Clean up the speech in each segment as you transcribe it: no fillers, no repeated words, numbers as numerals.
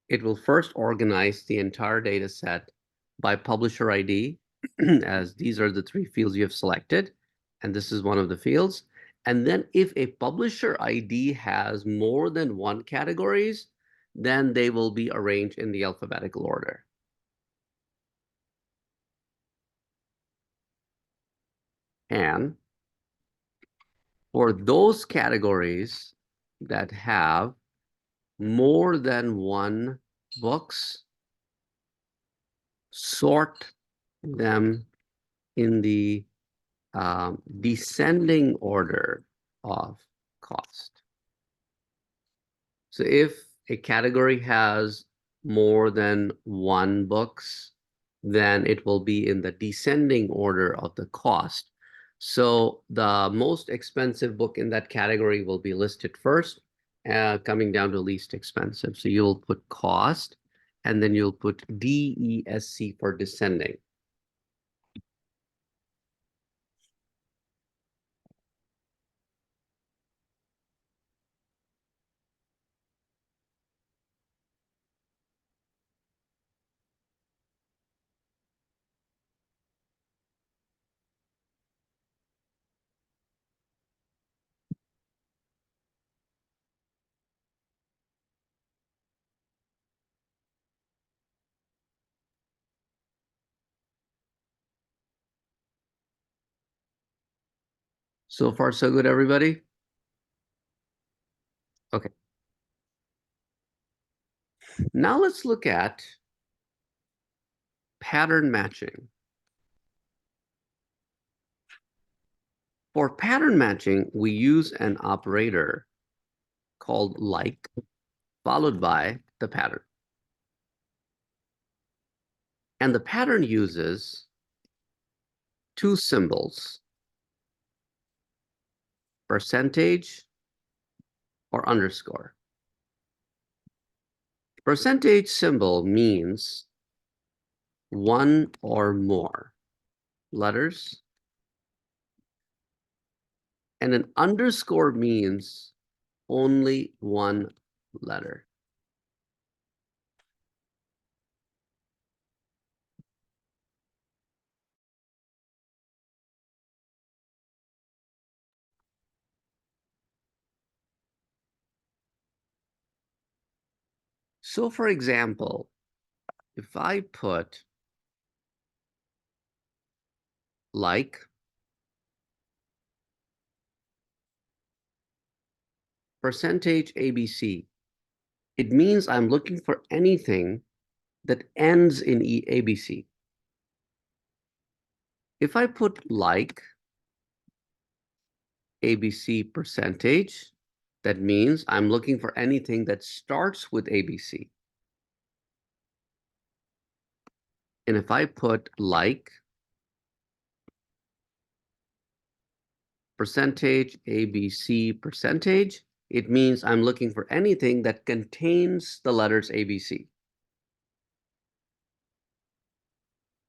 it will first organize the entire data set by publisher ID, as these are the three fields you have selected, and this is one of the fields. And then if a publisher ID has more than one categories, then they will be arranged in the alphabetical order. And for those categories that have more than one books, sort them in the descending order of cost. So if a category has more than one books, then it will be in the descending order of the cost. So the most expensive book in that category will be listed first, coming down to least expensive. So you'll put cost, and then you'll put DESC for descending. So far, so good, everybody? Okay. Now let's look at pattern matching. For pattern matching, we use an operator called like, followed by the pattern. And the pattern uses two symbols, percentage or underscore. Percentage symbol means one or more letters, and an underscore means only one letter. So for example, if I put like percentage ABC, it means I'm looking for anything that ends in ABC. If I put like ABC percentage, that means I'm looking for anything that starts with ABC. And if I put like percentage ABC percentage, it means I'm looking for anything that contains the letters ABC.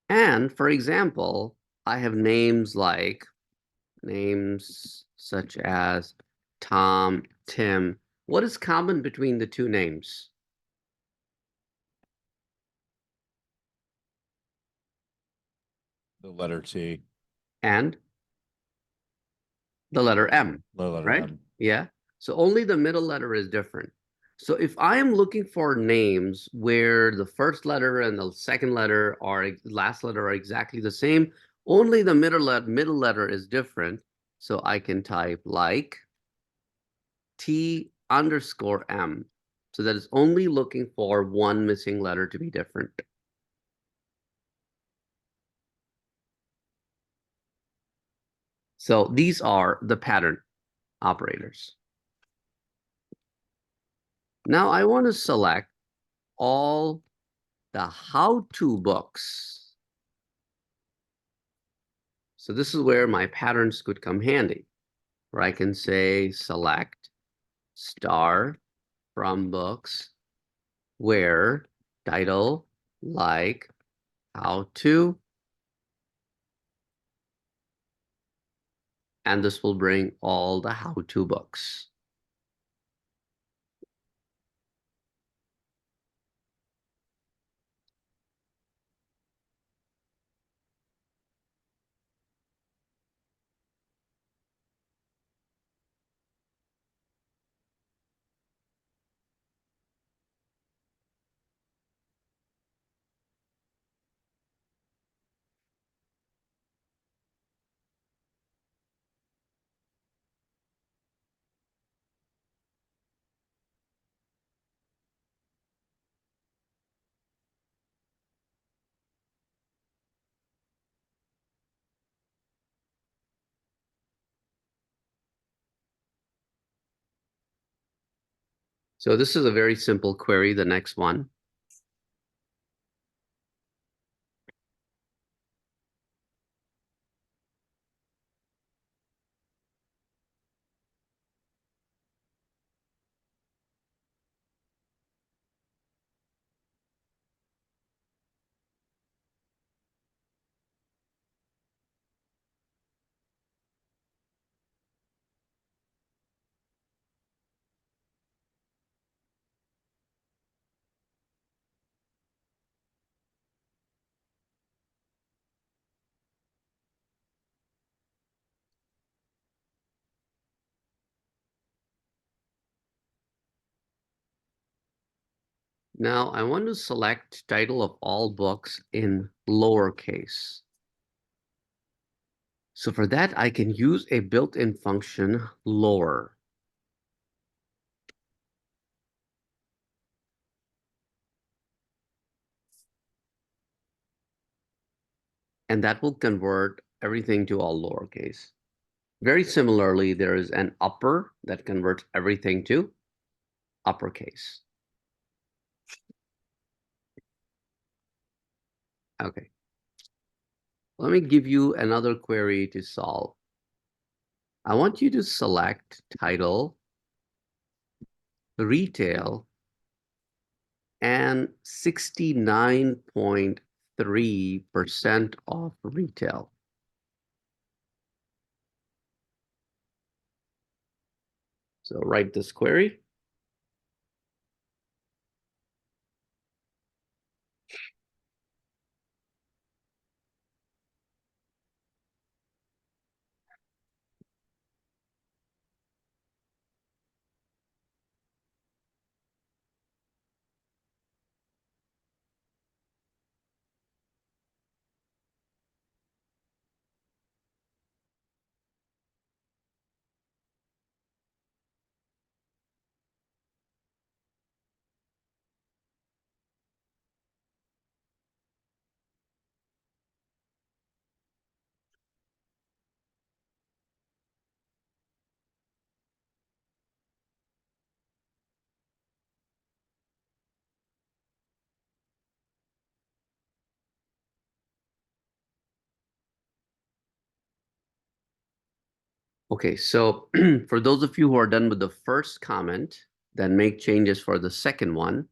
And for example, I have names such as Tom, Tim. What is common between the two names? The letter T. And the letter M, The letter right? M. Yeah. So only the middle letter is different. So if I am looking for names where the first letter and the second letter or last letter are exactly the same, only the middle letter is different. So I can type like T underscore M. So that is only looking for one missing letter to be different. So these are the pattern operators. Now I want to select all the how-to books. So this is where my patterns could come handy, where I can say select star from books where title like how to, and this will bring all the how-to books. So this is a very simple query, the next one. Now I want to select title of all books in lowercase. So for that, I can use a built-in function lower. And that will convert everything to all lowercase. Very similarly, there is an upper that converts everything to uppercase. Okay. Let me give you another query to solve. I want you to select title, retail, and 69.3% of retail. So write this query. Okay, so for those of you who are done with the first comment, then make changes for the second one.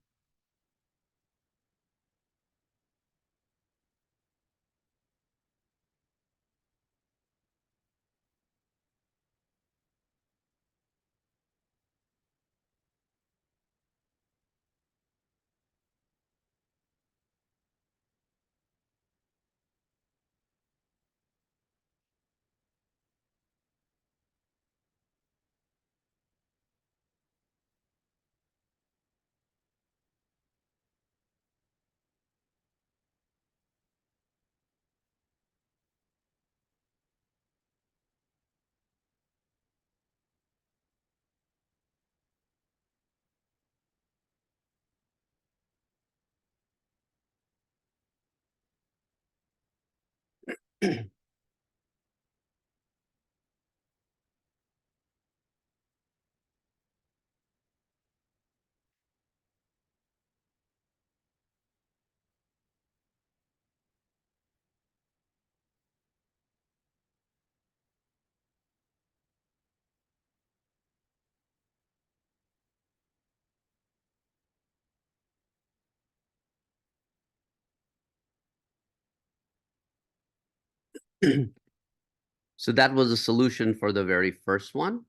So that was the solution for the very first one.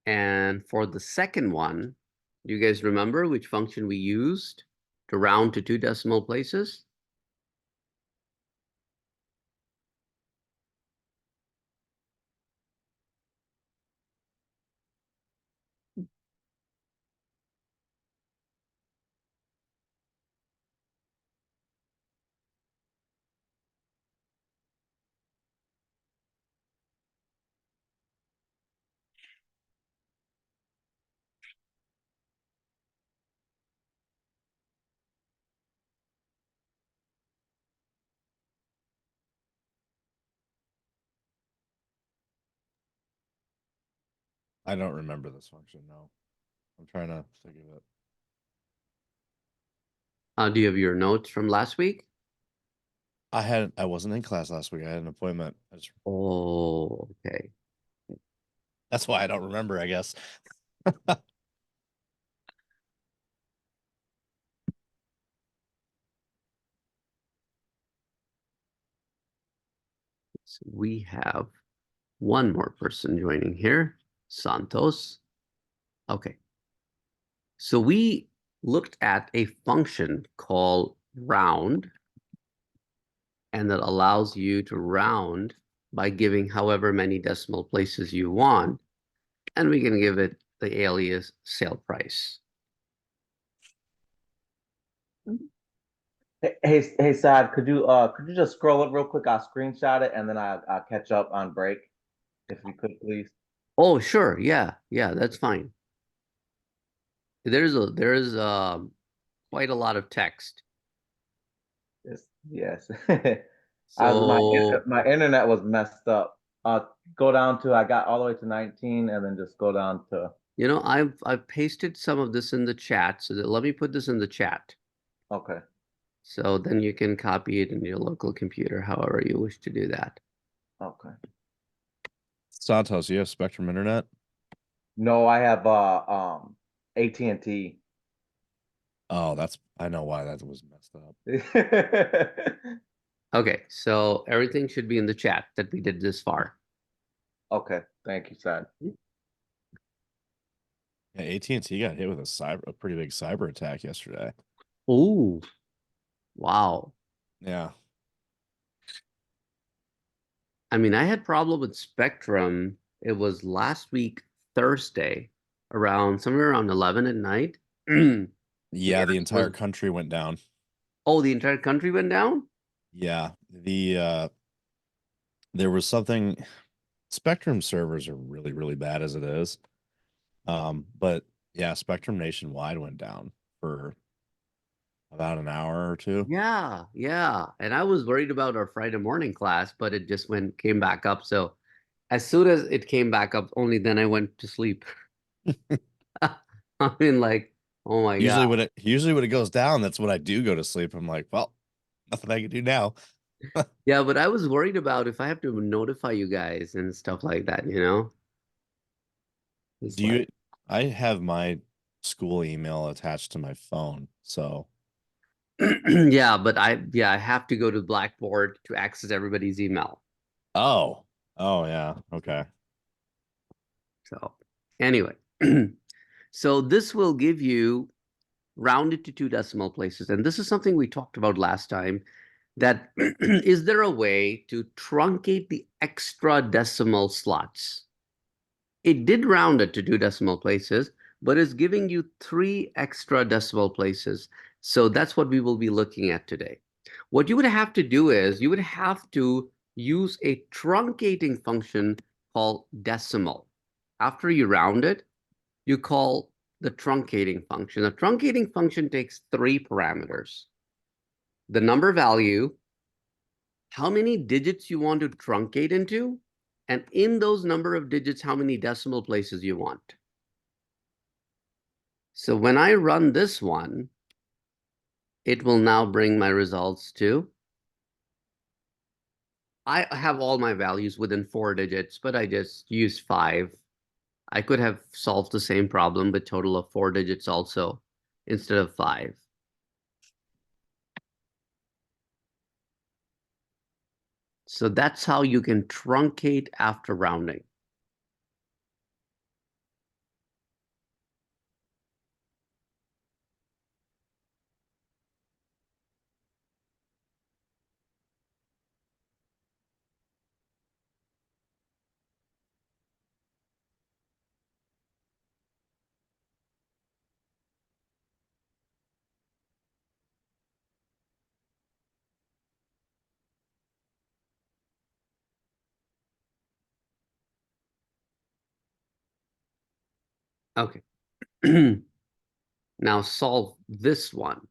And for the second one, do you guys remember which function we used to round to 2 decimal places? I don't remember this function. No, I'm trying to think of it. Do you have your notes from last week? I wasn't in class last week. I had an appointment. Oh, okay. That's why I don't remember, I guess. So we have one more person joining here, Santos. Okay. So we looked at a function called round, and that allows you to round by giving however many decimal places you want, and we can give it the alias sale price. Hey, Saad, could you just scroll it real quick? I'll screenshot it and then I'll catch up on break, if you could, please. Oh, sure. Yeah, yeah, that's fine. There's quite a lot of text. Yes, yes. So, My internet was messed up. Go down to I got all the way to 19 and then just go down to I've pasted some of this in the chat, so that let me put this in the chat. okay. So then you can copy it in your local computer, however you wish to do that. Okay. Santos, you have Spectrum Internet? No, I have AT&T. Oh, I know why that was messed up. Okay, so everything should be in the chat that we did this far. Okay, thank you, Saad. Yeah, AT&T got hit with a pretty big cyber attack yesterday. Oh, wow. Yeah. I mean, I had problem with Spectrum. It was last week, Thursday, somewhere around 11 at night. Yeah, the entire Was country went down. Oh, the entire country went down? Yeah. There was something. Spectrum servers are really, really bad as it is. But yeah, Spectrum nationwide went down for about an hour or two. Yeah, yeah. And I was worried about our Friday morning class, but it just came back up. So as soon as it came back up, only then I went to sleep. I mean, like, oh my God. Usually when it goes down, that's when I do go to sleep. I'm like, well, nothing I can do now. Yeah, but I was worried about if I have to notify you guys and stuff like that, you know? It's Do you like, I have my school email attached to my phone, so yeah, but I have to go to Blackboard to access everybody's email. oh. Oh yeah. Okay. So anyway, so this will give you rounded to two decimal places. And this is something we talked about last time, that is there a way to truncate the extra decimal slots? It did round it to two decimal places, but it's giving you three extra decimal places. So that's what we will be looking at today. What you would have to do is you would have to use a truncating function called decimal. After you round it, you call the truncating function. The truncating function takes three parameters: the number value, how many digits you want to truncate into, and in those number of digits, how many decimal places you want. So when I run this one, it will now bring my results to, I have all my values within 4 digits, but I just use 5. I could have solved the same problem with total of 4 digits also instead of 5. So that's how you can truncate after rounding. Okay. Now solve this one.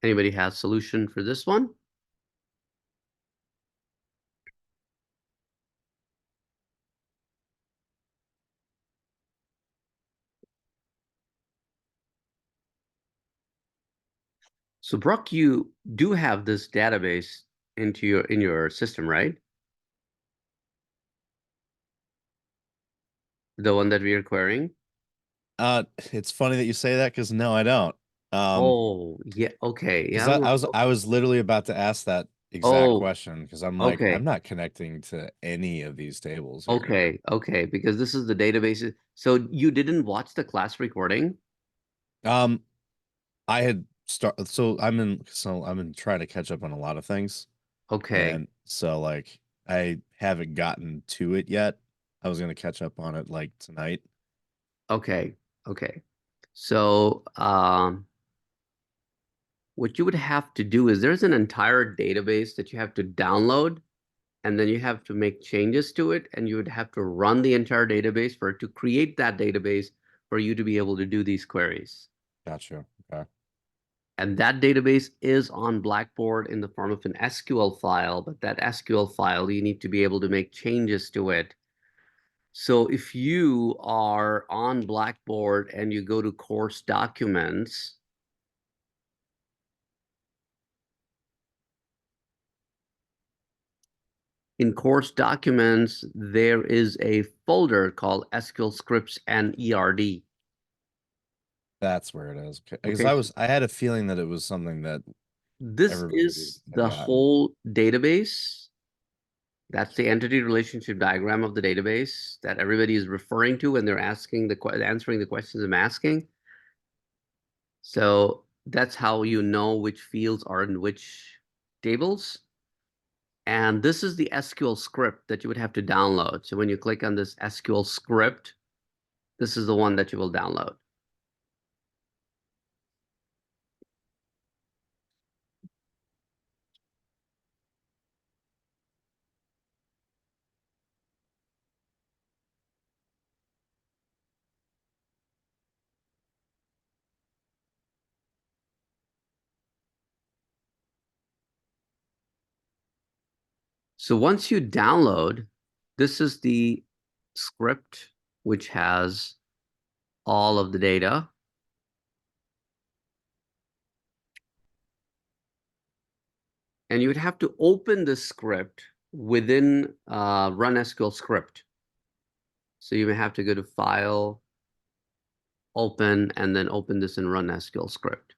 Anybody has solution for this one? So Brock, you do have this database in your system, right? The one that we are querying? It's funny that you say that because no, I don't. Oh, yeah, okay. Because Yeah, I'm like, I was literally about to ask that exact oh, question because I'm like, okay. I'm not connecting to any of these tables here. Okay, because this is the database. So you didn't watch the class recording? Um, I had so I'm in trying to catch up on a lot of things. Okay, And so like I haven't gotten to it yet. I was gonna catch up on it like tonight. okay, okay. So what you would have to do is there's an entire database that you have to download, and then you have to make changes to it, and you would have to run the entire database for it to create that database for you to be able to do these queries. Gotcha. Okay. And that database is on Blackboard in the form of an SQL file, but that SQL file, you need to be able to make changes to it. So if you are on Blackboard and you go to course documents, in course documents, there is a folder called SQL scripts and ERD. That's where it is. Because Okay, I had a feeling that it was something that this everybody is had the gotten. whole database. That's the entity relationship diagram of the database that everybody is referring to when they're answering the questions I'm asking. So that's how you know which fields are in which tables. And this is the SQL script that you would have to download. So when you click on this SQL script, this is the one that you will download. So once you download, this is the script which has all of the data. And you would have to open the script within Run SQL script. So you may have to go to File, Open, and then open this in Run SQL script.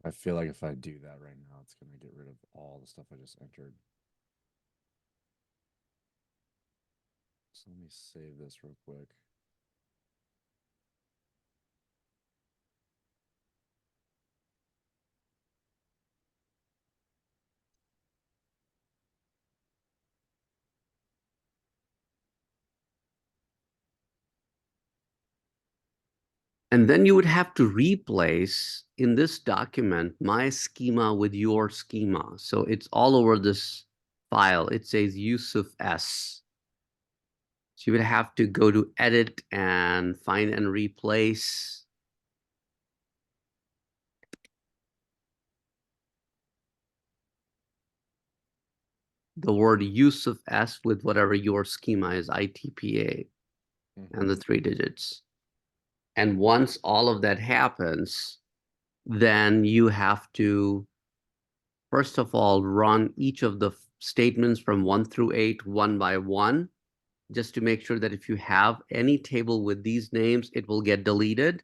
I feel like if I do that right now, it's gonna get rid of all the stuff I just entered. So let me save this real quick. And then you would have to replace in this document my schema with your schema. So it's all over this file. It says Yusuf S. So you would have to go to Edit and find and replace the word Yusuf S with whatever your schema is, ITPA, and the 3 digits. And once all of that happens, then you have to, first of all, run each of the statements from 1 through 8, one by one, just to make sure that if you have any table with these names, it will get deleted.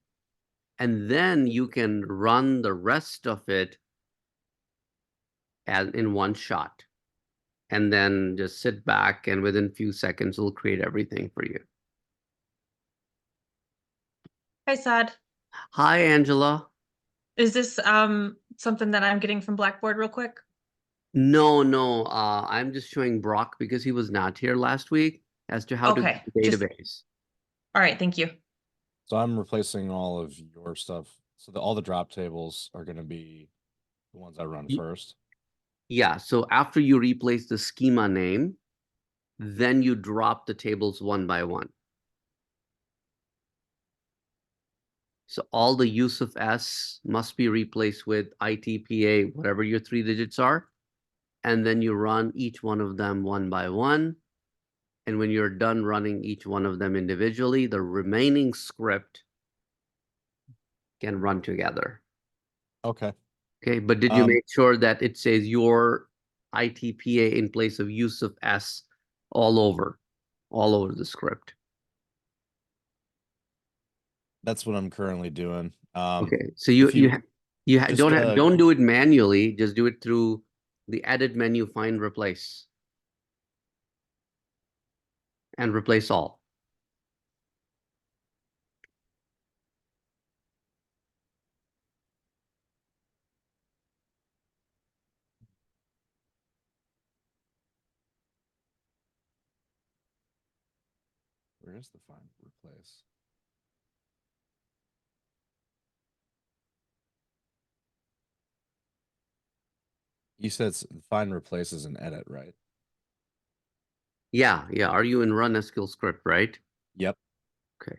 And then you can run the rest of it as in one shot. And then just sit back, and within a few seconds, it'll create everything for you. Hi, Saad. Hi, Angela. Is this something that I'm getting from Blackboard real quick? No. I'm just showing Brock because he was not here last week as to how to Okay, get the just database. all right, thank you. So I'm replacing all of your stuff So all the drop tables are going to be the ones I run Ye- first. Yeah, so after you replace the schema name, then you drop the tables one by one. So all the use of S must be replaced with ITPA, whatever your 3 digits are. And then you run each one of them one by one. And when you're done running each one of them individually, the remaining script can run together. Okay. Okay, but did you Um, make sure that it says your ITPA in place of use of S all over the script? That's what I'm currently doing. Okay, so if you just don't do it manually, just do it through the edit menu, find replace, and replace all. where is the find replace? You said find replace is an edit, right? Yeah, yeah. Are you in run SQL script, right? Yep. Okay.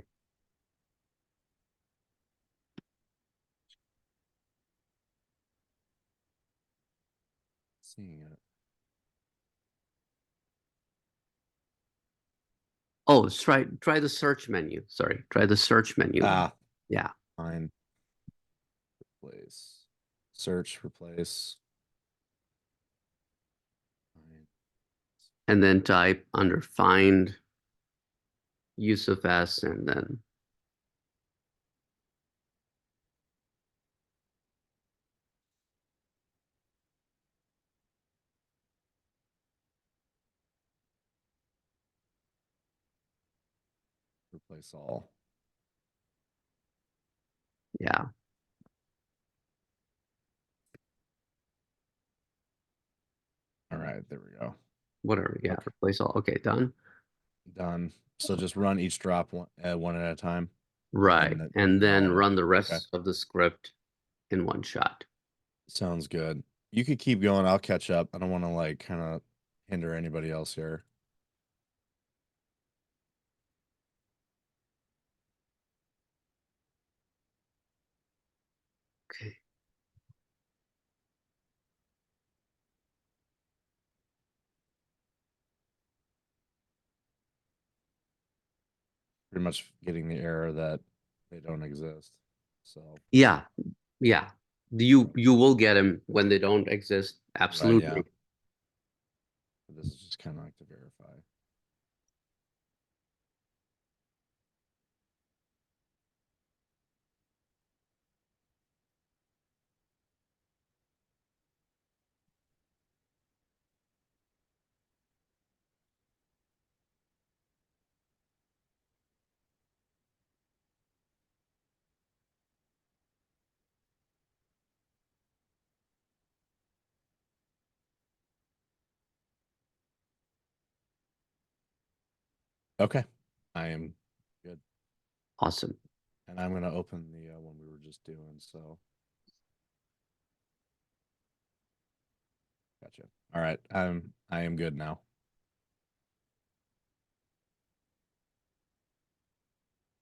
Seeing it. Oh, let's try the search menu. Sorry, try the search menu. Ah, Yeah. find replace. Search replace. Find. And then type under find use of S and then Replace all. yeah, All right, there we go. whatever. Yeah, Okay. replace all. Okay, done. Done. So just run each drop one at a time. Right. And they're then all run ready. the Okay. rest of the script in one shot. Sounds good. You could keep going. I'll catch up. I don't want to like kind of hinder anybody else here. Okay. Pretty much getting the error that they don't exist. So Yeah, yeah. You will get them when they don't exist. right, yeah. Absolutely. This is just kind of like to verify. Okay, I am good. Awesome. And I'm gonna open the one we were just doing. So gotcha. All right, I am good now.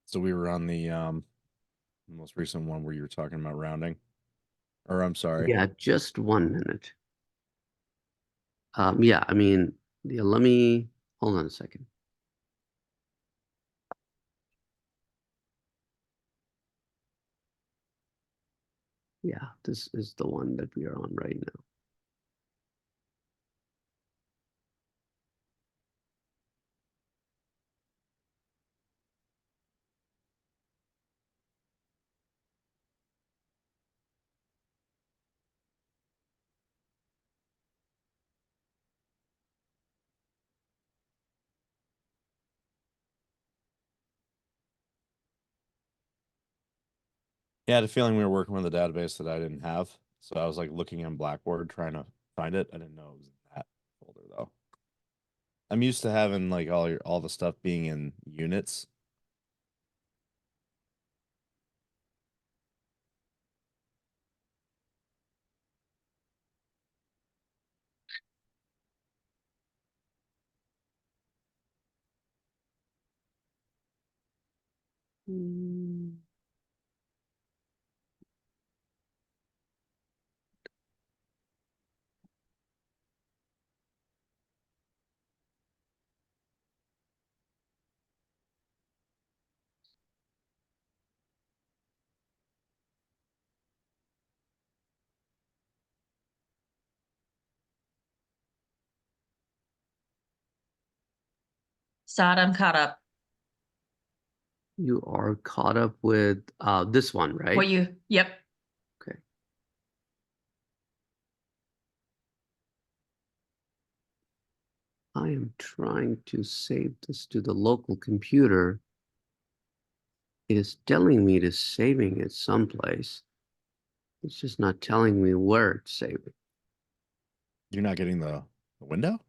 So we were on the most recent one where you were talking about rounding, or I'm sorry. Yeah, just 1 minute. Yeah, I mean, yeah, let me hold on a second. Yeah, this is the one that we are on right now. Yeah, I had a feeling we were working with a database that I didn't have. So I was like looking on Blackboard trying to find it. I didn't know it was in that folder though. I'm used to having like all the stuff being in units. Mm. Saad, I'm caught up. You are caught up with this one, right? What you, yep. Okay. I am trying to save this to the local computer. It is telling me it is saving it someplace. It's just not telling me where it's saving. You're not getting the window?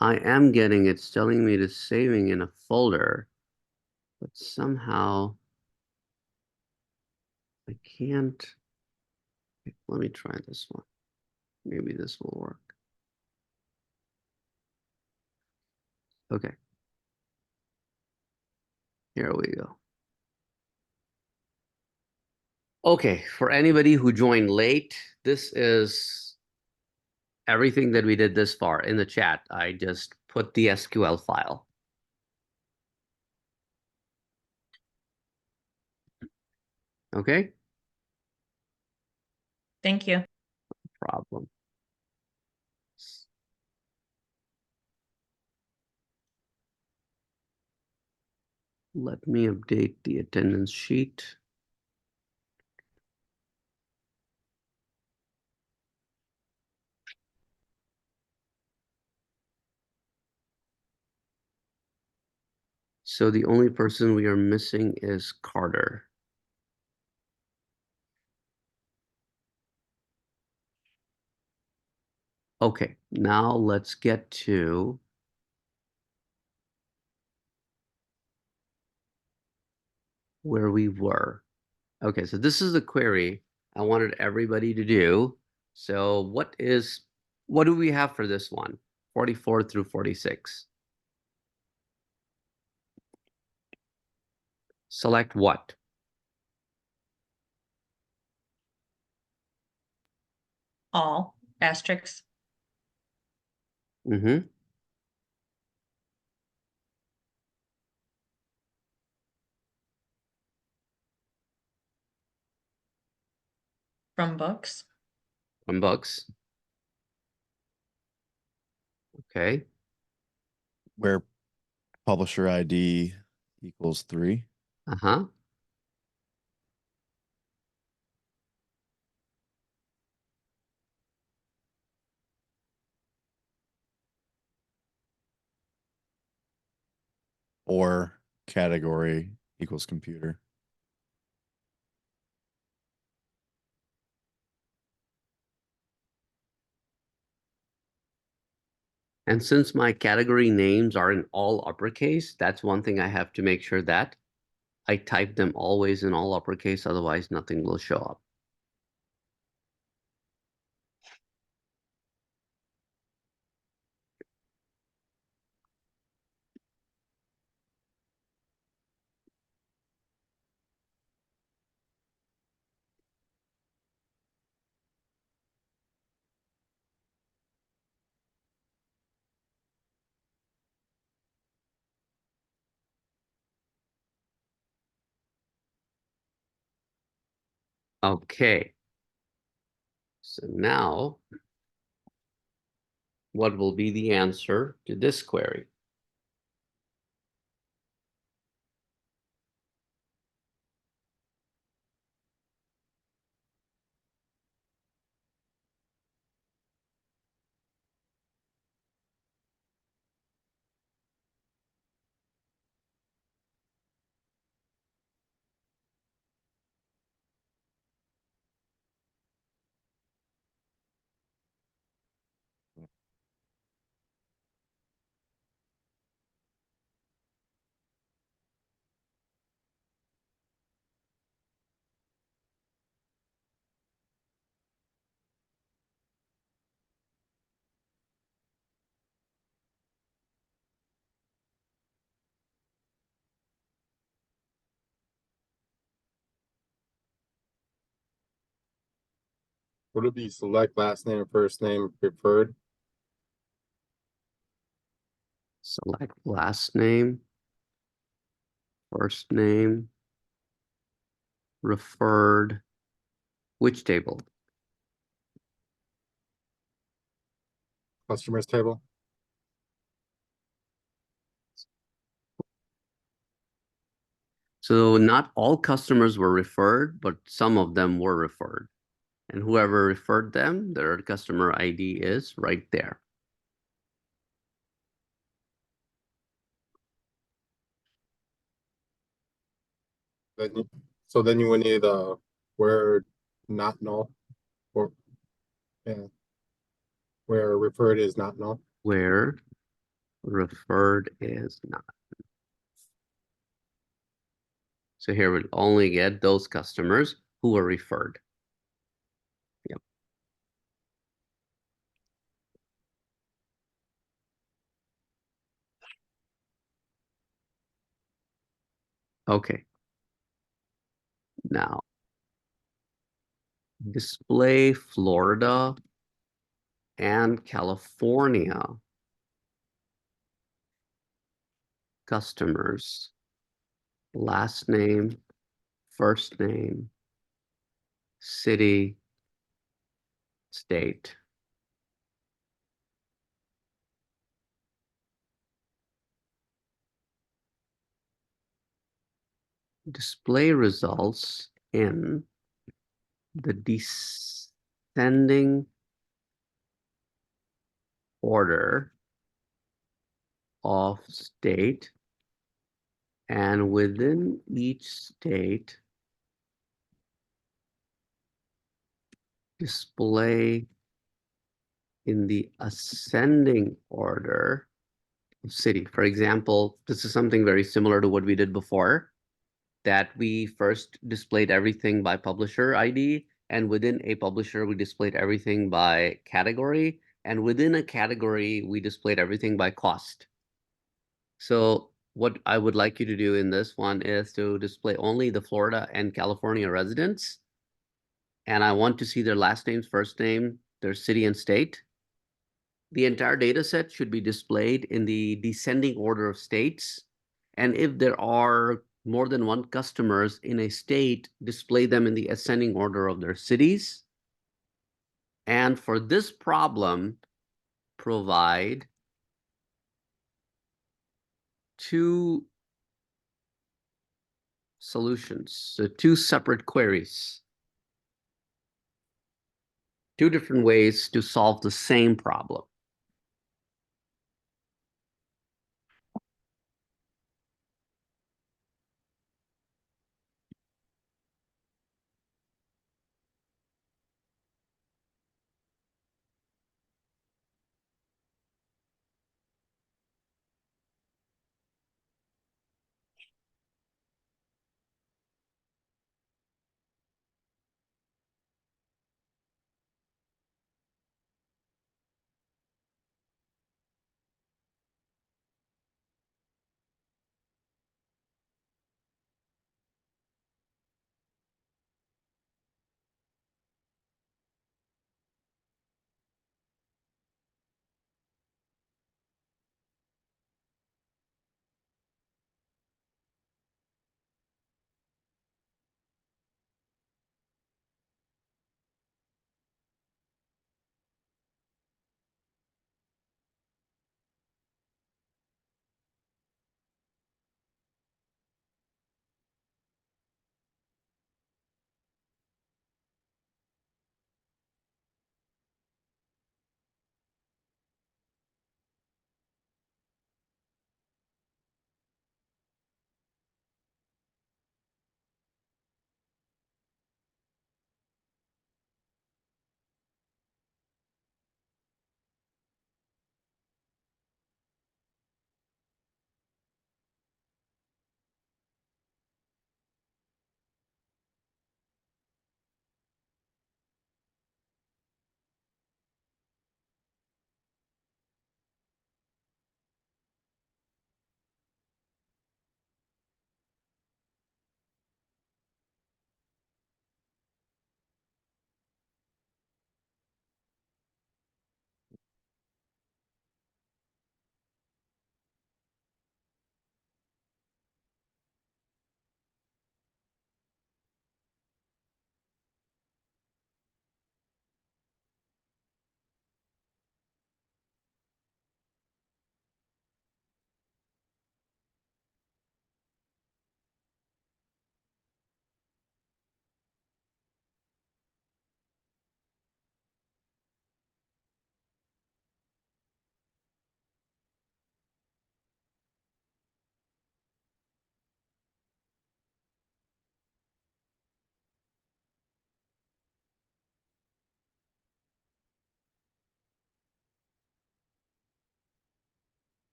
I am getting it's telling me it is saving in a folder, but somehow I can't. Let me try this one. Maybe this will work. Okay. Here we go. Okay, for anybody who joined late, this is everything that we did this far in the chat. I just put the SQL file. Okay, Thank you. problem. Let me update the attendance sheet. So the only person we are missing is Carter. Okay, now let's get to where we were. Okay, so this is the query I wanted everybody to do. So what do we have for this one? 44 through 46. Select what? All asterisks Mm-hmm. from books. From books. Okay. Where publisher ID equals 3. Uh-huh. Or category equals computer. And since my category names are in all uppercase, that's one thing I have to make sure that I type them always in all uppercase, otherwise nothing will show up. Okay. So now, what will be the answer to this query? Would it be select last name, first name, preferred? Select last name, first name, referred, which table? Customers table? So not all customers were referred, but some of them were referred. And whoever referred them, their customer ID is right there. So then you would need a where not null, or yeah, where referred is not null. Where referred is not. So here we'll only get those customers who were referred. Yep. Okay. Now, display Florida and California customers, last name, first name, city, state. Display results in the descending order of state, and within each state, display in the ascending order of city. For example, this is something very similar to what we did before, that we first displayed everything by publisher ID, and within a publisher, we displayed everything by category, and within a category, we displayed everything by cost. So what I would like you to do in this one is to display only the Florida and California residents. And I want to see their last names, first name, their city and state. The entire data set should be displayed in the descending order of states. And if there are more than one customers in a state, display them in the ascending order of their cities. And for this problem, provide two solutions, so two separate queries. Two different ways to solve the same problem.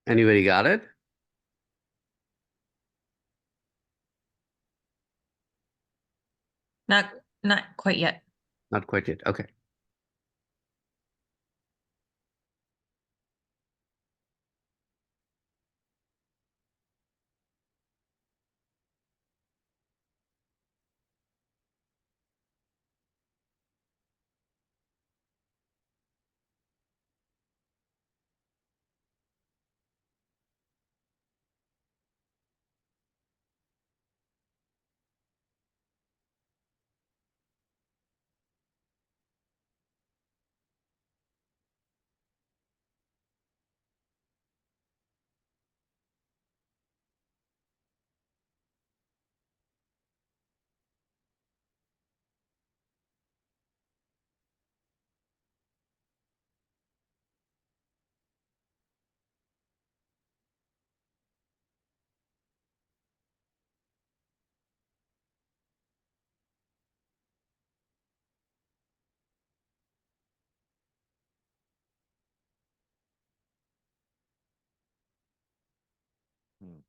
Anybody got it? Not quite yet. Not quite yet. Okay. Hmm.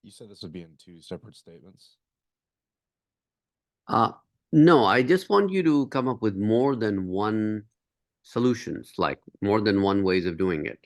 You said this would be in two separate statements. Uh, no, I just want you to come up with more than one solutions, like more than one ways of doing it.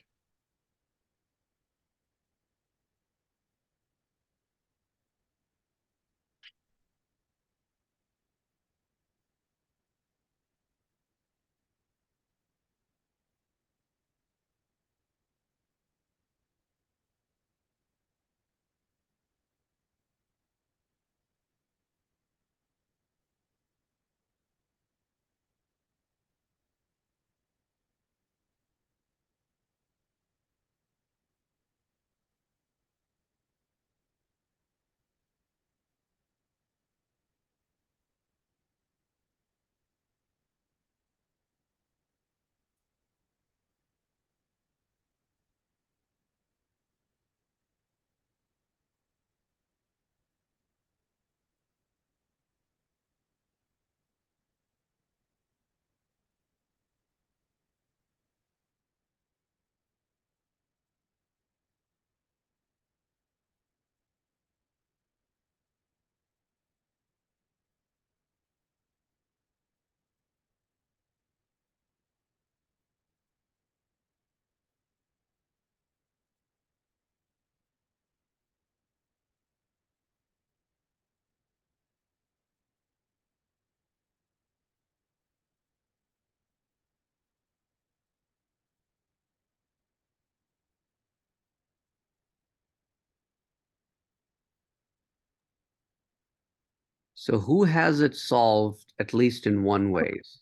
So who has it solved at least in one ways?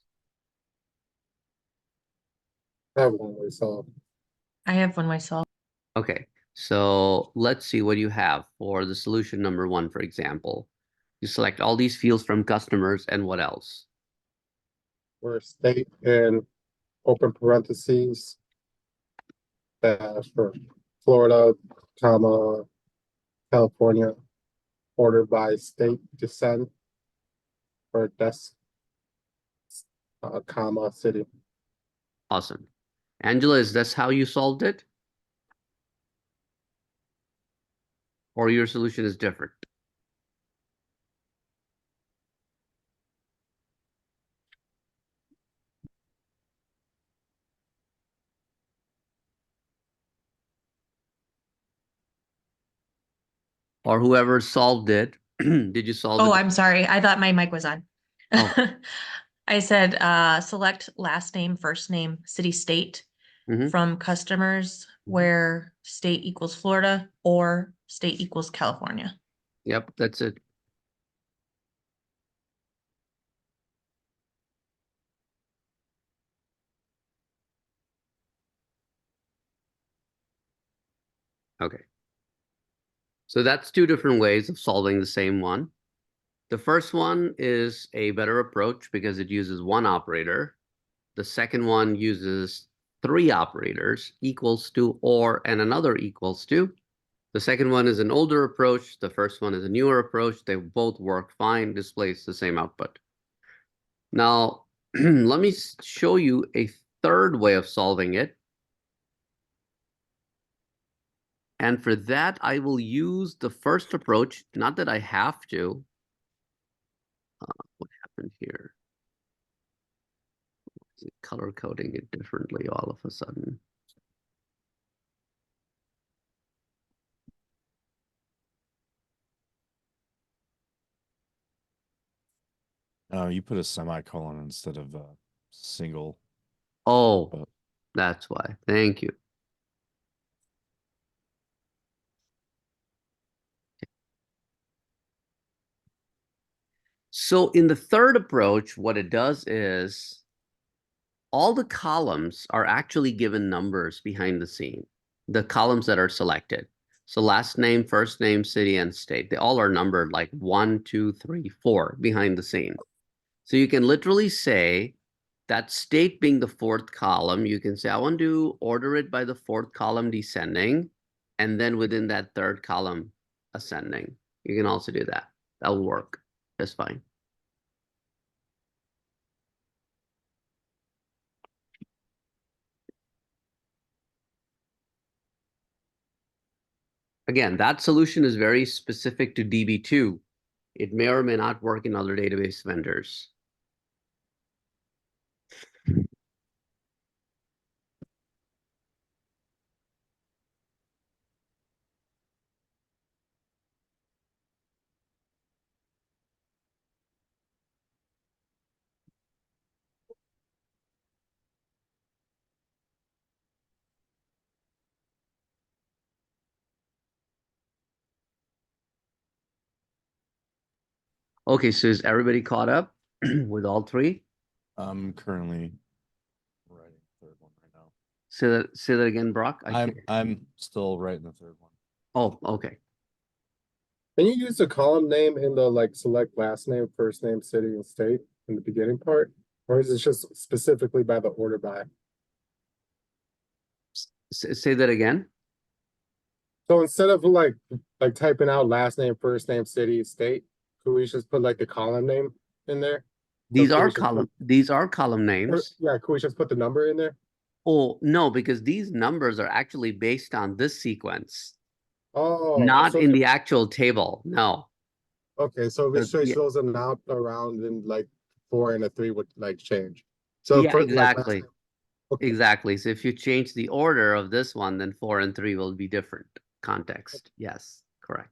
I have one way solved. I have one myself. Okay, so let's see what you have for the solution number one, for example. You select all these fields from customers and what else? Where state and open parentheses dash for Florida, comma, California, ordered by state descent for desk, comma, city. Awesome. Angela, is this how you solved it? Or your solution is different? Or whoever solved it, did you solve Oh, it? I'm sorry. I thought my mic was on. Oh. I said, select last name, first name, city, state Mhm. from customers where state equals Florida or state equals California. Yep, that's it. Okay. So that's two different ways of solving the same one. The first one is a better approach because it uses one operator. The second one uses three operators, equals to, or, and another equals to. The second one is an older approach. The first one is a newer approach. They both work fine, displays the same output. Now, let me show you a third way of solving it. And for that, I will use the first approach, not that I have to. What happened here? Is it color coding it differently all of a sudden? You put a semicolon instead of a single. Oh, that's why. Thank you. So in the third approach, what it does is all the columns are actually given numbers behind the scene, the columns that are selected. So last name, first name, city, and state, they all are numbered like 1, 2, 3, 4 behind the scene. So you can literally say that state being the fourth column, you can say, I want to order it by the fourth column descending, and then within that third column ascending. You can also do that. That will work just fine. Again, that solution is very specific to DB2. It may or may not work in other database vendors. Okay, so is everybody caught up with all three? I'm currently writing the third one right now. Say that again, Brock. I'm still writing the third one. Oh, okay. Can you use the column name in the like select last name, first name, city, and state in the beginning part? Or is it just specifically by the order by? Say that again. So instead of like typing out last name, first name, city, state, could we just put like the column name in there? These could are we just column. put- These are column Or, names. yeah, could we just put the number in there? Oh no, because these numbers are actually based on this sequence, Oh, not so in the actual table. No. okay, so if we switch Yeah, those amount around, then like 4 and a 3 would like change. So yeah, for like last exactly. name, okay. Exactly. So if you change the order of this one, then 4 and 3 will be different context. Yes, correct.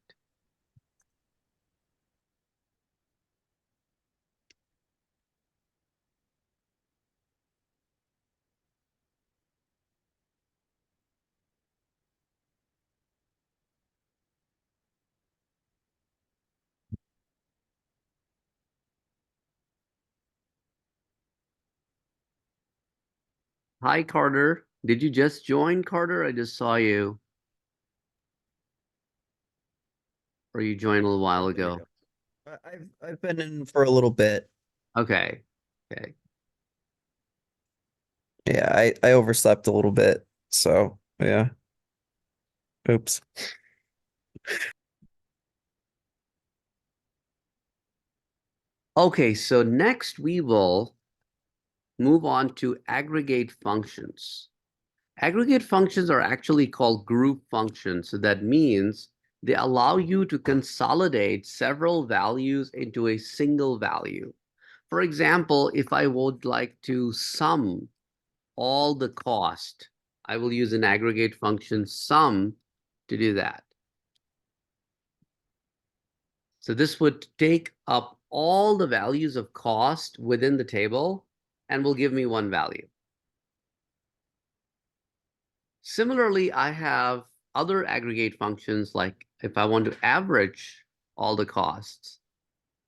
Hi, Carter. Did you just join, Carter? I just saw you. Or you joined a little while There you ago. go. I've been in for a little bit. Okay. Okay. Yeah, I overslept a little bit. So yeah. Oops. Okay, so next we will move on to aggregate functions. Aggregate functions are actually called group functions. So that means they allow you to consolidate several values into a single value. For example, if I would like to sum all the cost, I will use an aggregate function sum to do that. So this would take up all the values of cost within the table and will give me one value. Similarly, I have other aggregate functions, like if I want to average all the costs,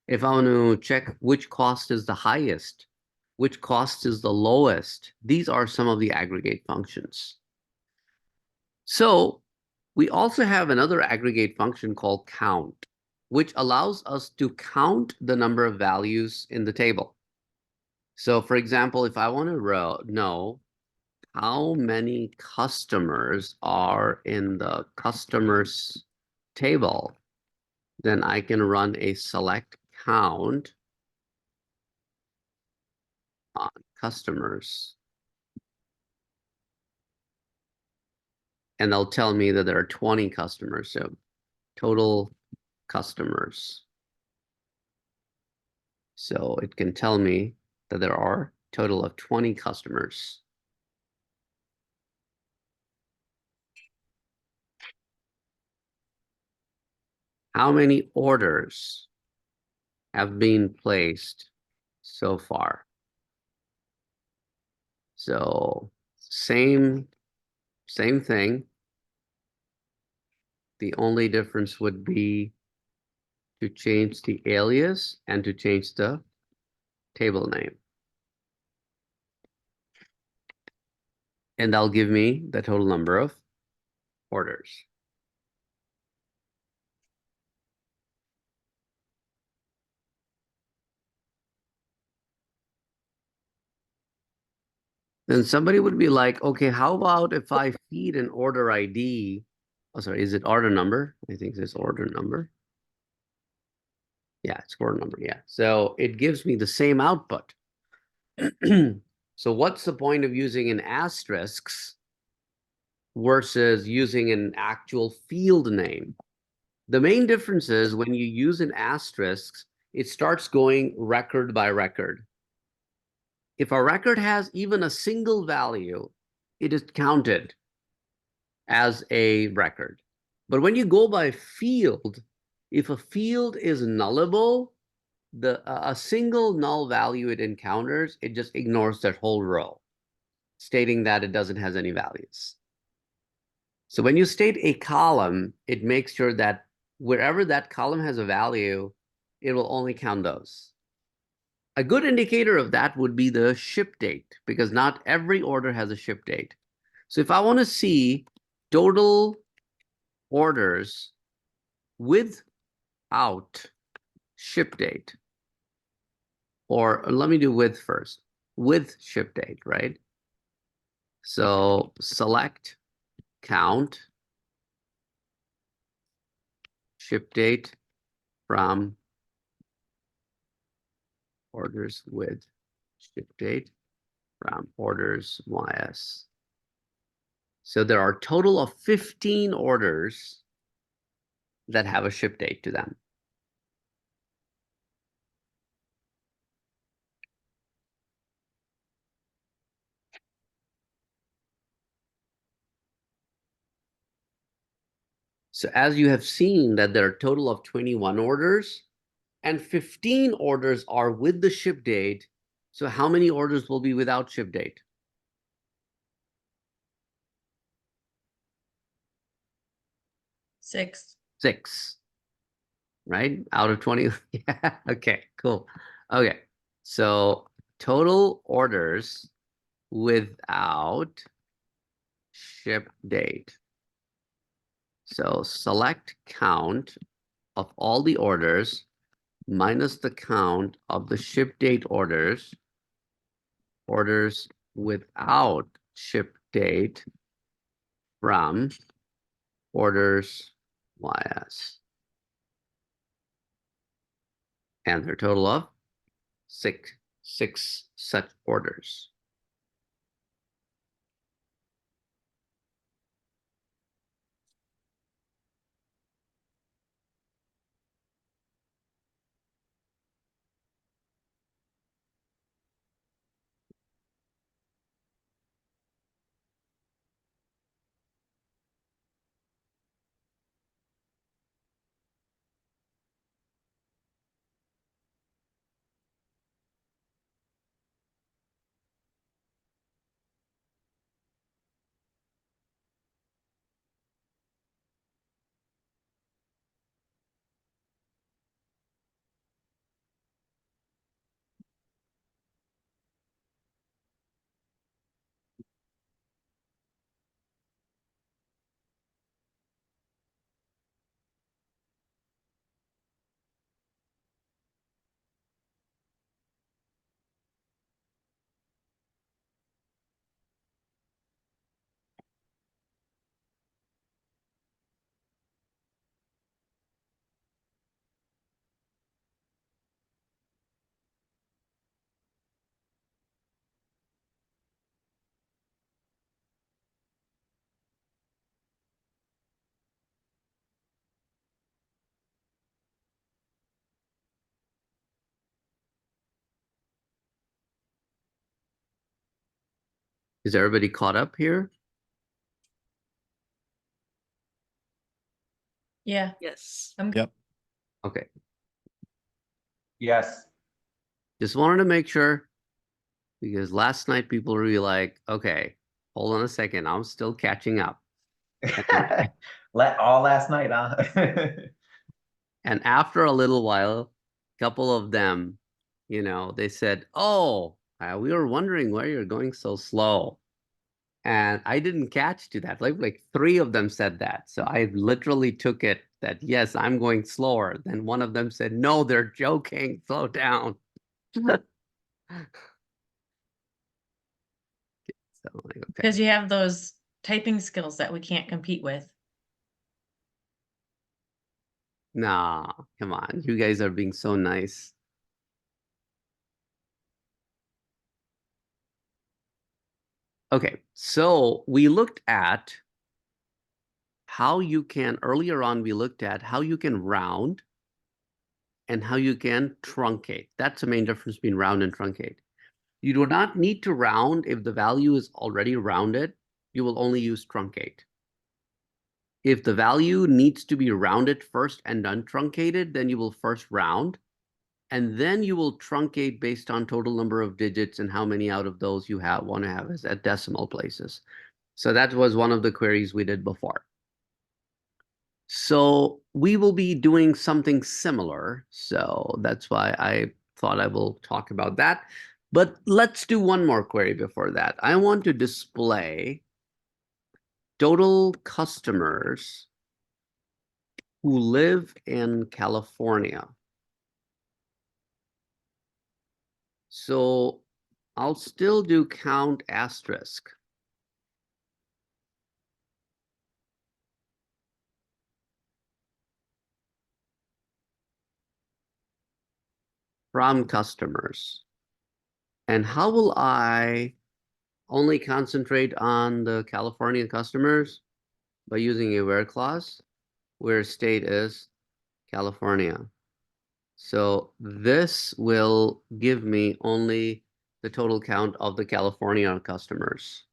if I want to check which cost is the highest, which cost is the lowest, these are some of the aggregate functions. So we also have another aggregate function called count, which allows us to count the number of values in the table. So for example, if I want to know how many customers are in the customers table, then I can run a select count on customers. And they'll tell me that there are 20 customers, so total customers. So it can tell me that there are a total of 20 customers. How many orders have been placed so far? So same thing. The only difference would be to change the alias and to change the table name. And that'll give me the total number of orders. Then somebody would be like, okay, how about if I feed an order ID? Oh, sorry, is it order number? I think it's order number. Yeah, it's order number, yeah. So it gives me the same output. So what's the point of using an asterisk versus using an actual field name? The main difference is when you use an asterisk, it starts going record by record. If a record has even a single value, it is counted as a record. But when you go by field, if a field is nullable, a single null value it encounters, it just ignores that whole row, stating that it doesn't have any values. So when you state a column, it makes sure that wherever that column has a value, it will only count those. A good indicator of that would be the ship date, because not every order has a ship date. So if I want to see total orders without ship date, or let me do with first, with ship date, right? So select count ship date from orders with ship date from orders YS. So there are a total of 15 orders that have a ship date to them. So as you have seen that there are a total of 21 orders and 15 orders are with the ship date. So how many orders will be without ship date? 6. 6, right? Out of 20. Yeah, okay, cool. Okay, so total orders without ship date. So select count of all the orders minus the count of the ship date orders, orders without ship date from orders YS. And their total of six such orders. Is everybody caught up here? Yeah. Yes. Yep. Okay. Yes. Just wanted to make sure, because last night people were really like, okay, hold on a second, I'm still catching up. All last night, huh? And after a little while, a couple of them, they said, oh, we were wondering why you're going so slow. And I didn't catch to that. Like three of them said that. So I literally took it that, yes, I'm going slower. Then one of them said, no, they're joking. Slow down. So like, okay. Because you have those typing skills that we can't compete with. Nah, come on. You guys are being so nice. Okay, so we looked at how you can, earlier on, we looked at how you can round and how you can truncate. That's the main difference between round and truncate. You do not need to round if the value is already rounded. You will only use truncate. If the value needs to be rounded first and then truncated, then you will first round. And then you will truncate based on total number of digits and how many out of those you want to have as at decimal places. So that was one of the queries we did before. So we will be doing something similar. So that's why I thought I will talk about that. But let's do one more query before that. I want to display total customers who live in California. So I'll still do count asterisk. From customers. And how will I only concentrate on the Californian customers? By using a where clause, where state is California. So this will give me only the total count of the California customers.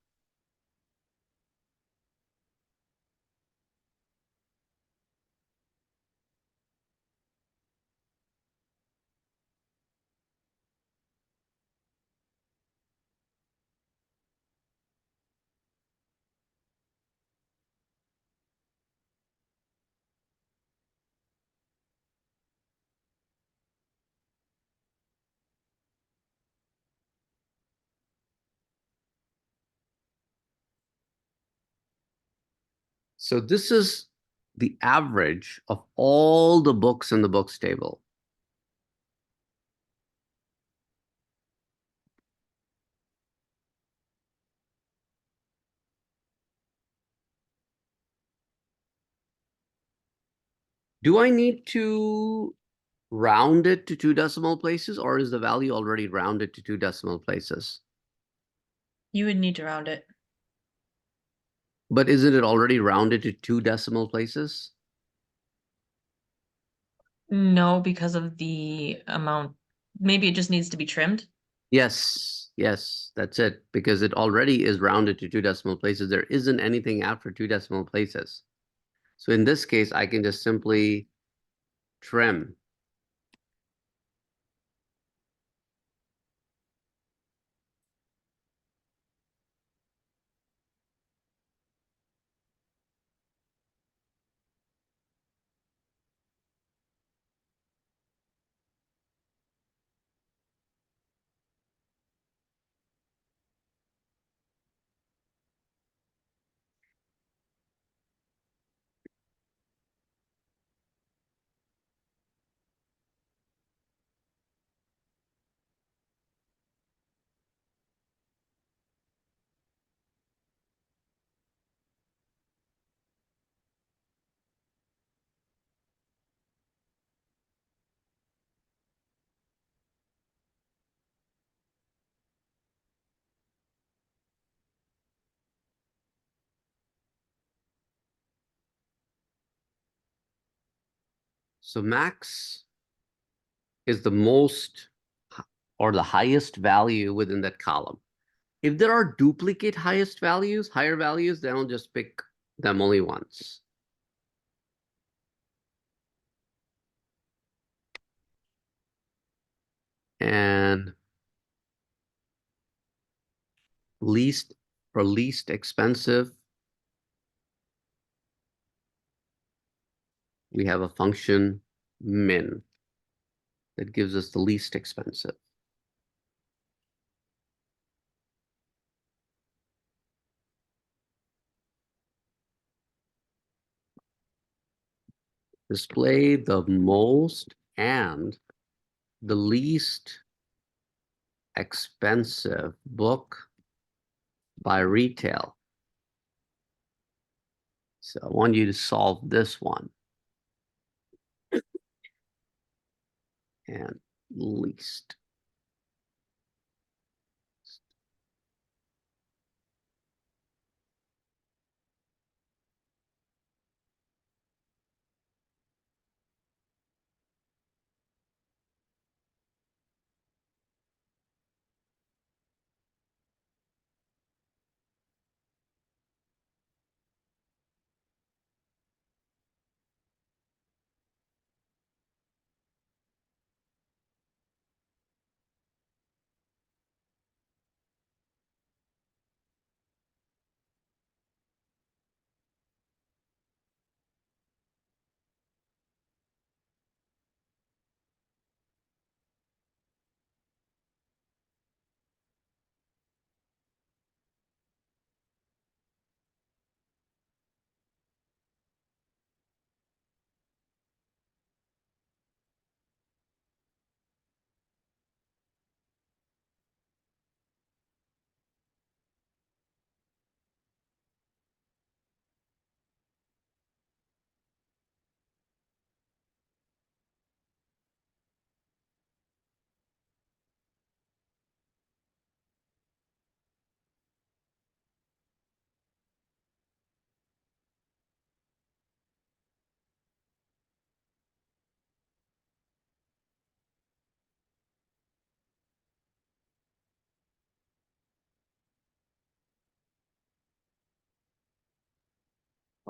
So this is the average of all the books in the books table. Do I need to round it to 2 decimal places, or is the value already rounded to 2 decimal places? You would need to round it. But isn't it already rounded to 2 decimal places? No, because of the amount. Maybe it just needs to be trimmed. Yes, that's it, because it already is rounded to 2 decimal places. There isn't anything after 2 decimal places. So in this case, I can just simply trim. So max is the most or the highest value within that column. If there are duplicate higher values, then I'll just pick them only once. And for least expensive, we have a function min that gives us the least expensive. Display the most and the least expensive book by retail. So I want you to solve this one. And least.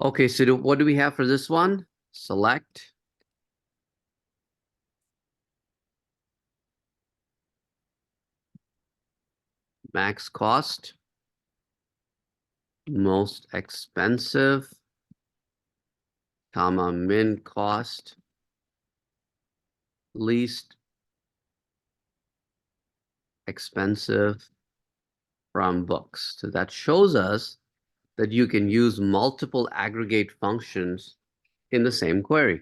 Okay, so what do we have for this one? Select. Max cost. Most expensive, comma, min cost. Least expensive from books. So that shows us that you can use multiple aggregate functions in the same query.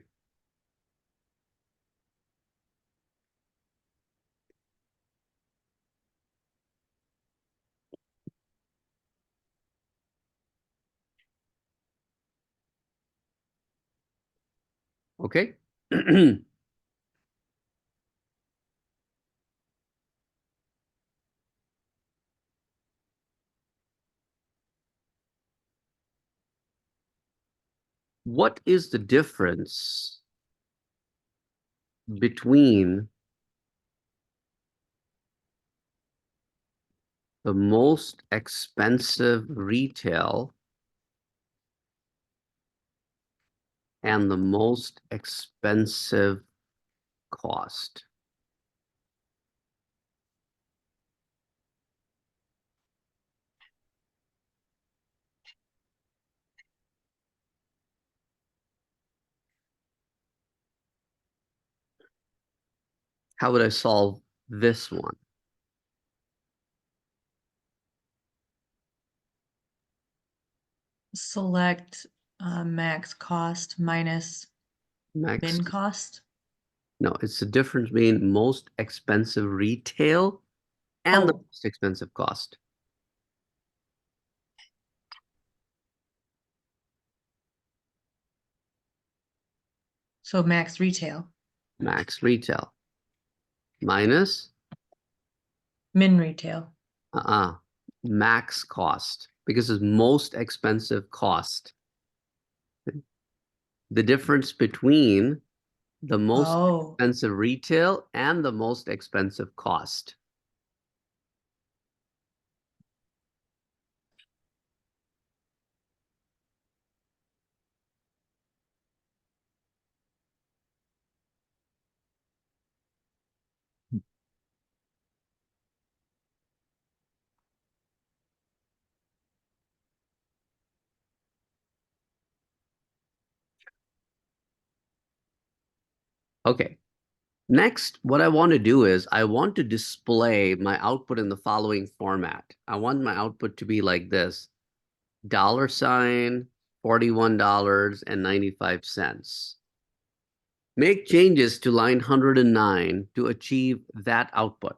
Okay. What is the difference between the most expensive retail and the most expensive cost? How would I solve this one? Select max cost minus Max. min cost. No, it's the difference between most expensive retail and the Oh. most expensive cost. So max retail, Max retail minus min retail. max cost, because it's most expensive cost. The difference between the most Oh, expensive retail and the most expensive cost. Okay. Next, what I want to do is I want to display my output in the following format. I want my output to be like this. $, $41.95. Make changes to line 109 to achieve that output.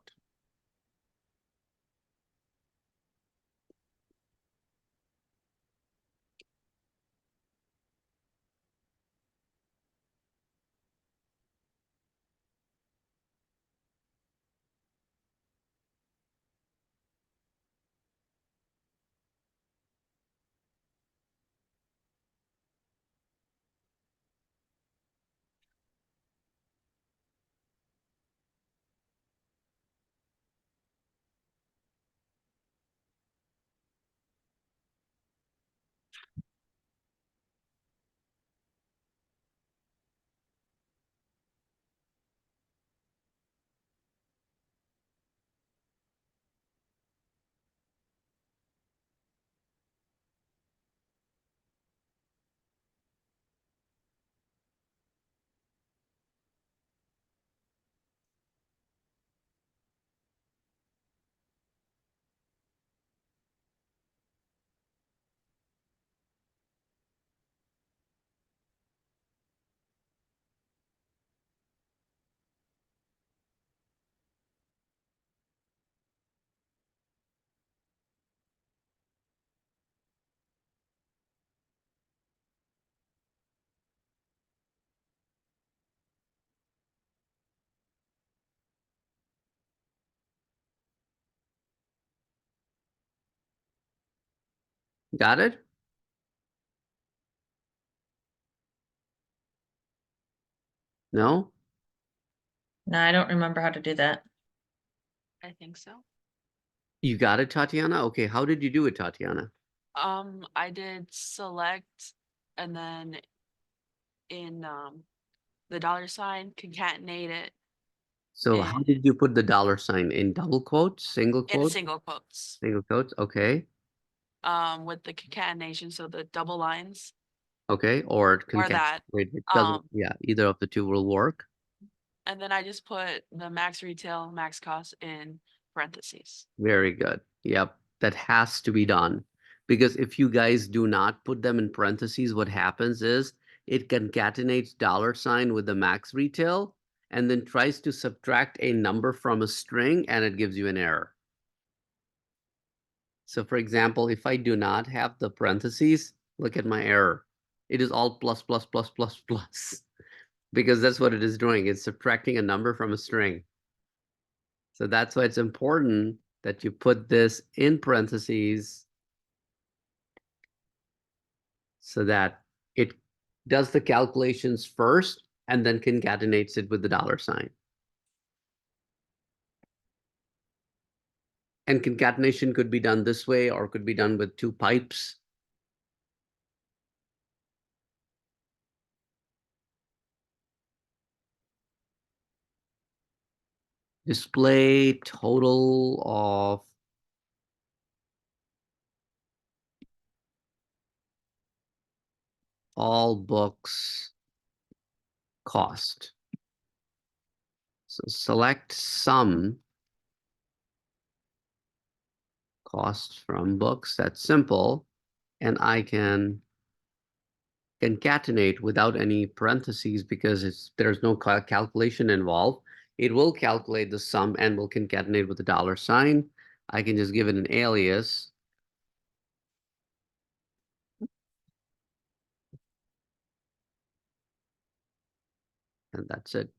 Got it? No? No, I don't remember how to do that. I think so. You got it, Tatiana? Okay, how did you do it, Tatiana? I did select and then in the $, concatenate it So how did you put the $sign in double quotes, single in quotes, single quotes. single quotes? Okay, With the concatenation, so the double lines okay, or or that. concatenate. It doesn't, yeah, either of the two will work. And then I just put the max retail, max cost in parentheses. Very good. Yep, that has to be done. Because if you guys do not put them in parentheses, what happens is it concatenates $sign with the max retail and then tries to subtract a number from a string and it gives you an error. So for example, if I do not have the parentheses, look at my error. It is all plus, plus, plus, plus, plus. Because that's what it is doing. It's subtracting a number from a string. So that's why it's important that you put this in parentheses so that it does the calculations first and then concatenates it with the $sign. And concatenation could be done this way or could be done with two pipes. Display total of all books cost. So select sum cost from books. That's simple. And I can concatenate without any parentheses because there's no calculation involved. It will calculate the sum and will concatenate with the $sign. I can just give it an alias. And that's it.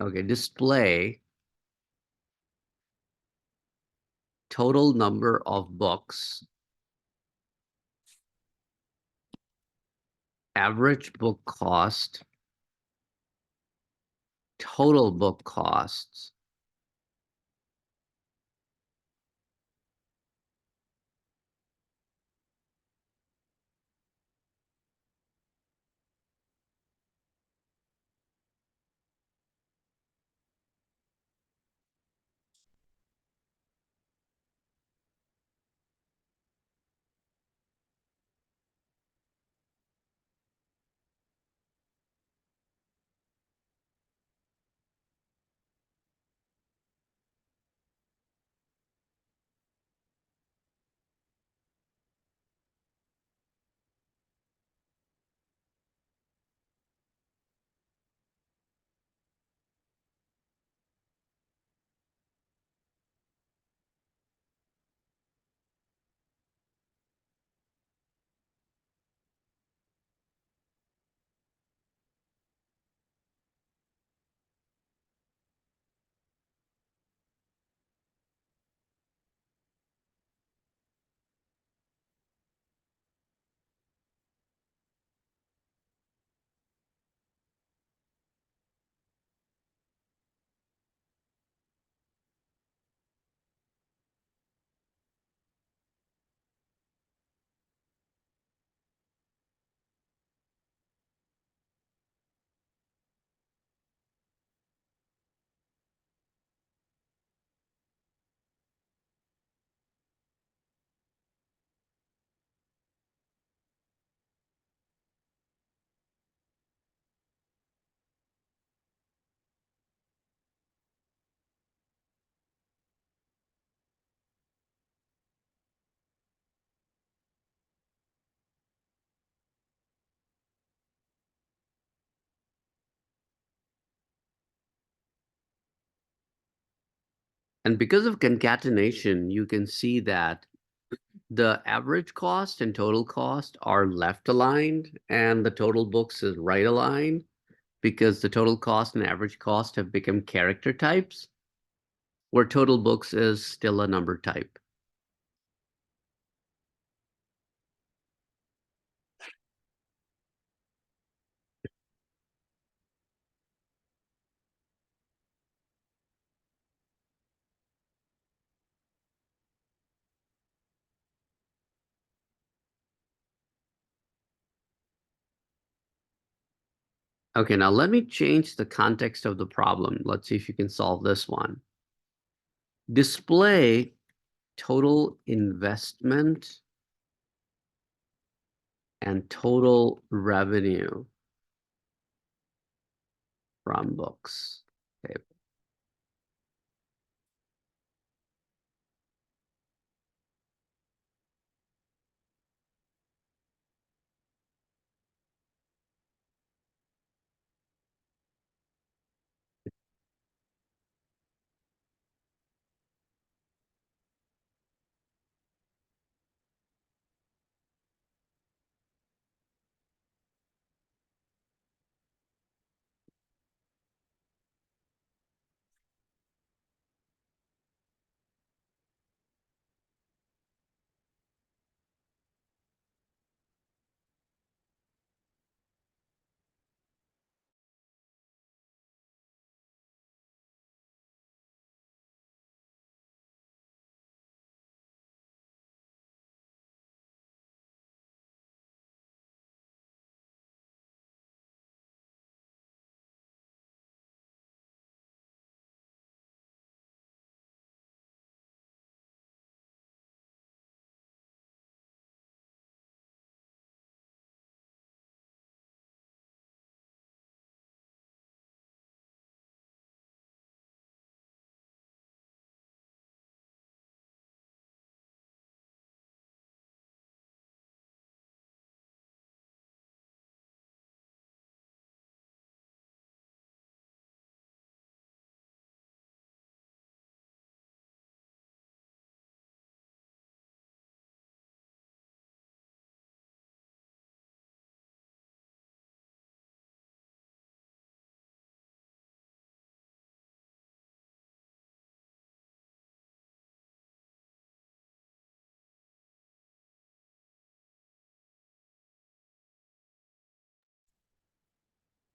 Okay, display total number of books, average book cost, total book costs, And because of concatenation, you can see that the average cost and total cost are left aligned and the total books is right aligned because the total cost and average cost have become character types, where total books is still a number type. Okay, now let me change the context of the problem. Let's see if you can solve this one. Display total investment and total revenue from books. Okay.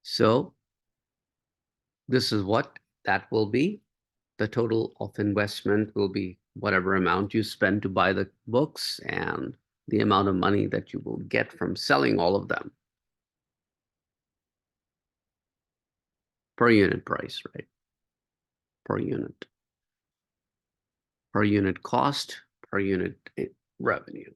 So this is what that will be. The total of investment will be whatever amount you spend to buy the books and the amount of money that you will get from selling all of them per unit price, right? Per unit cost, per unit revenue.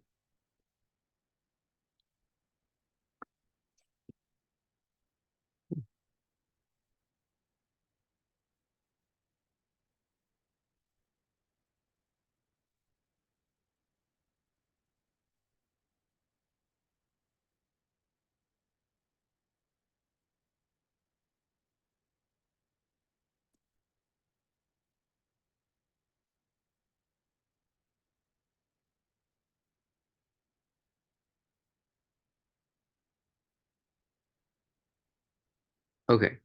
Okay.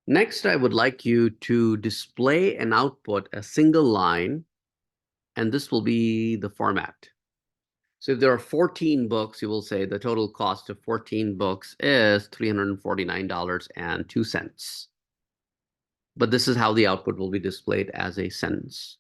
Next, I would like you to display and output a single line, and this will be the format. So if there are 14 books, you will say the total cost of 14 books is $349.02. But this is how the output will be displayed as a sentence.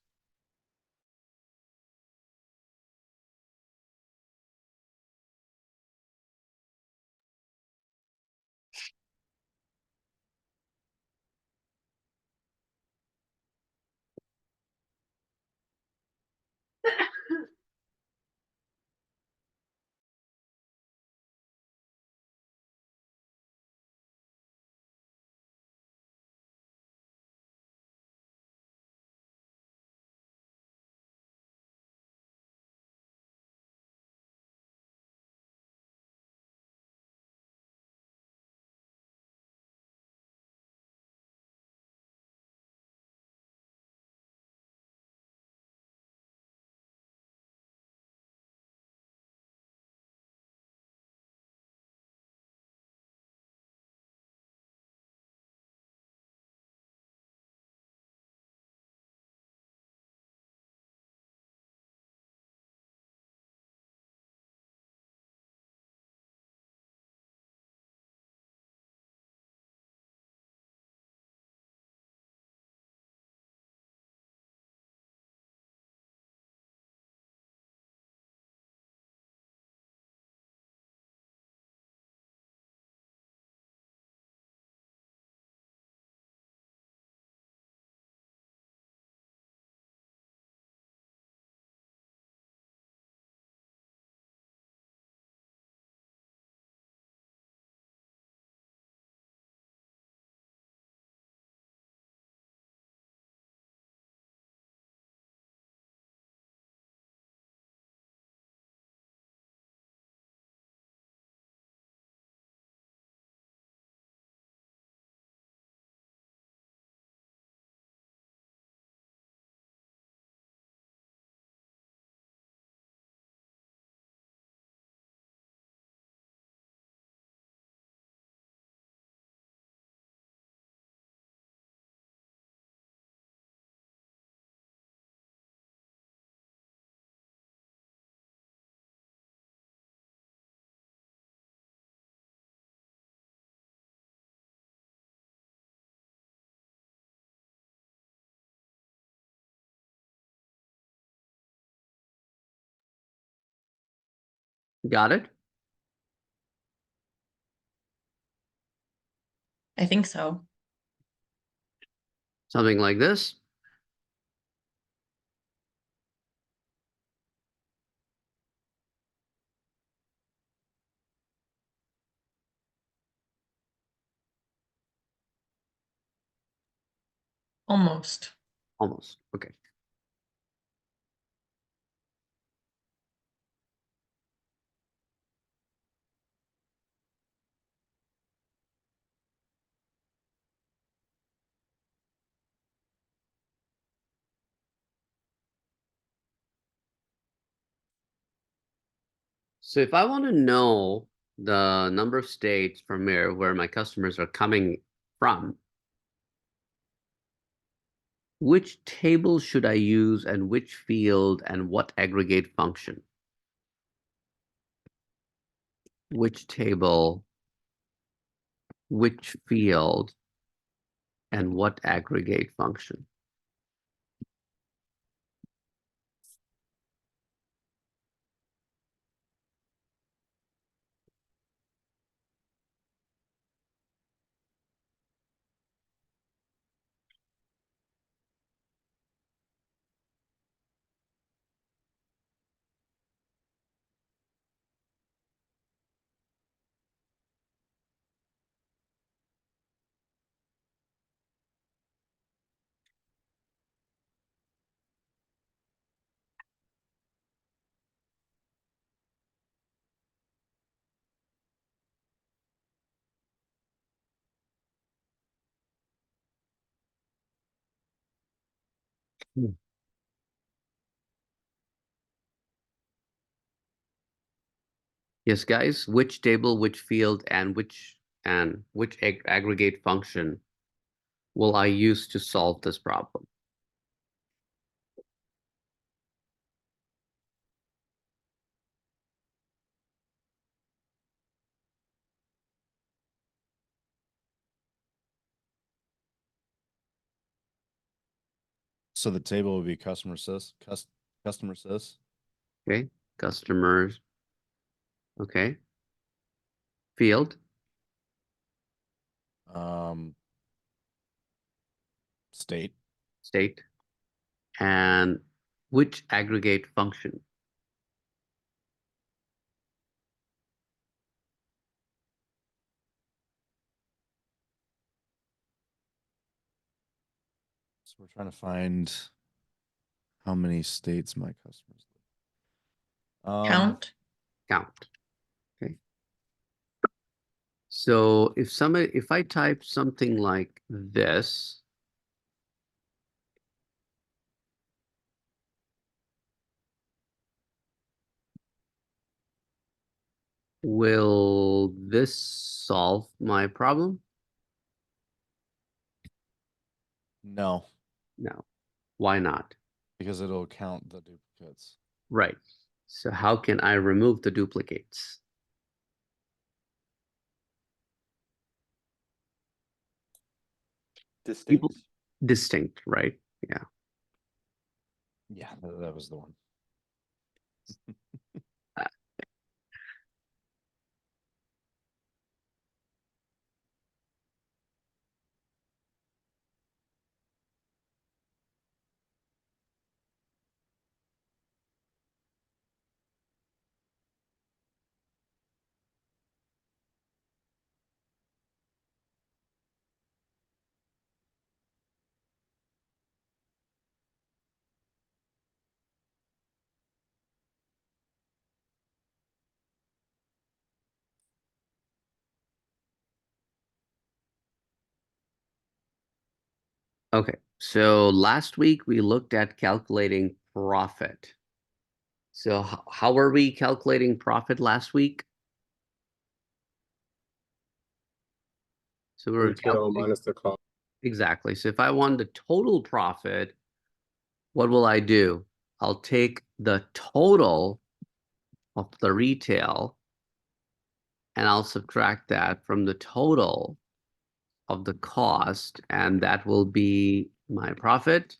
Got it? I think so. Something like this. Almost. Almost. Okay. So if I want to know the number of states from where my customers are coming from, which table should I use and which field and what aggregate function? Which table, which field, and what aggregate function? Yes, guys, which table, which field, and which aggregate function will I use to solve this problem? So the table would be customer sys. Okay, customers. Okay. Field, State. state, and which aggregate function? So we're trying to find how many states my customers live. Count. Count. Okay. So if I type something like this, will this solve my problem? No, No. Why not? because it'll count the duplicates. Right. So how can I remove the duplicates? Distinct. Distinct, right? Yeah. Yeah, that was the one. Okay. So last week we looked at calculating profit. So how were we calculating profit last week? So we were Retail calculating minus the cost. exactly. So if I want the total profit, what will I do? I'll take the total of the retail and I'll subtract that from the total of the cost, and that will be my profit.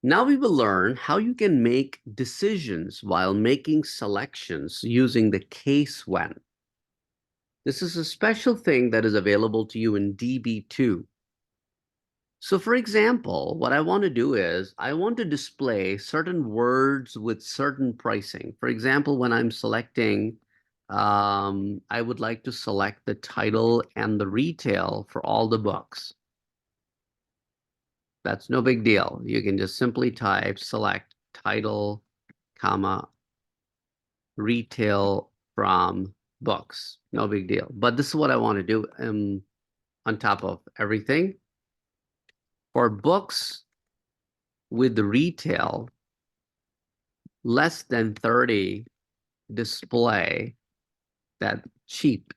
Now we will learn how you can make decisions while making selections using the case when. This is a special thing that is available to you in DB2. So for example, what I want to do is I want to display certain words with certain pricing. For example, when I'm selecting, I would like to select the title and the retail for all the books. That's no big deal. You can just simply type select title, comma, retail from books. No big deal. But this is what I want to do on top of everything. For books with the retail less than 30, display that cheap.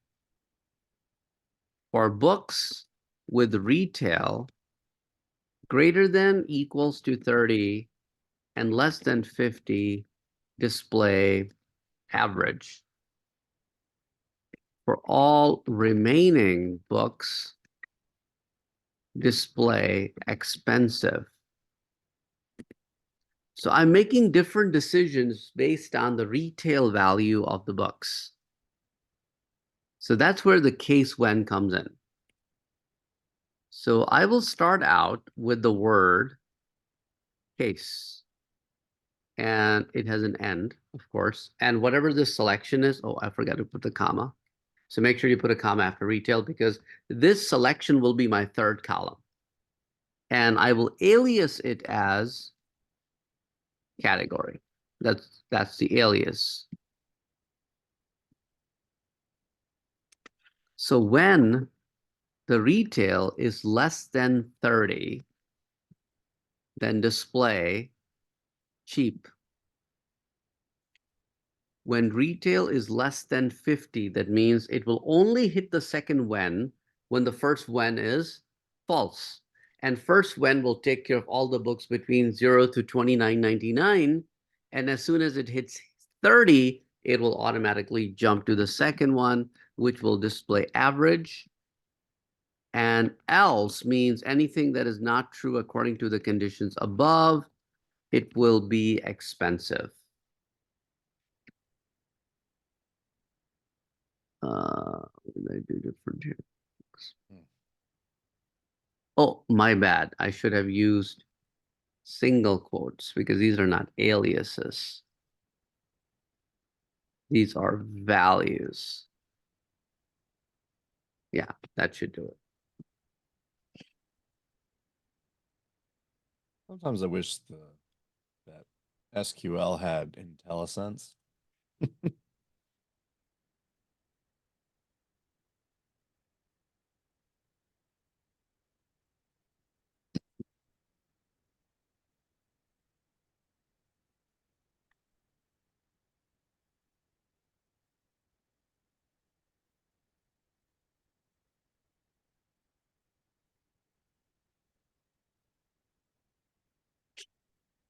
For books with retail greater than equals to 30 and less than 50, display average. For all remaining books, display expensive. So I'm making different decisions based on the retail value of the books. So that's where the case when comes in. So I will start out with the word case. And it has an end, of course. And whatever this selection is, oh, I forgot to put the comma. So make sure you put a comma after retail because this selection will be my third column. And I will alias it as category. That's the alias. So when the retail is less than 30, then display cheap. When retail is less than 50, that means it will only hit the second when the first when is false. And first when will take care of all the books between 0 to 29.99. And as soon as it hits 30, it will automatically jump to the second one, which will display average. And else means anything that is not true according to the conditions above, it will be expensive. What did I do different here? Oh, my bad. I should have used single quotes because these are not aliases. These are values. Yeah, that should do it. Sometimes I wish that SQL had IntelliSense.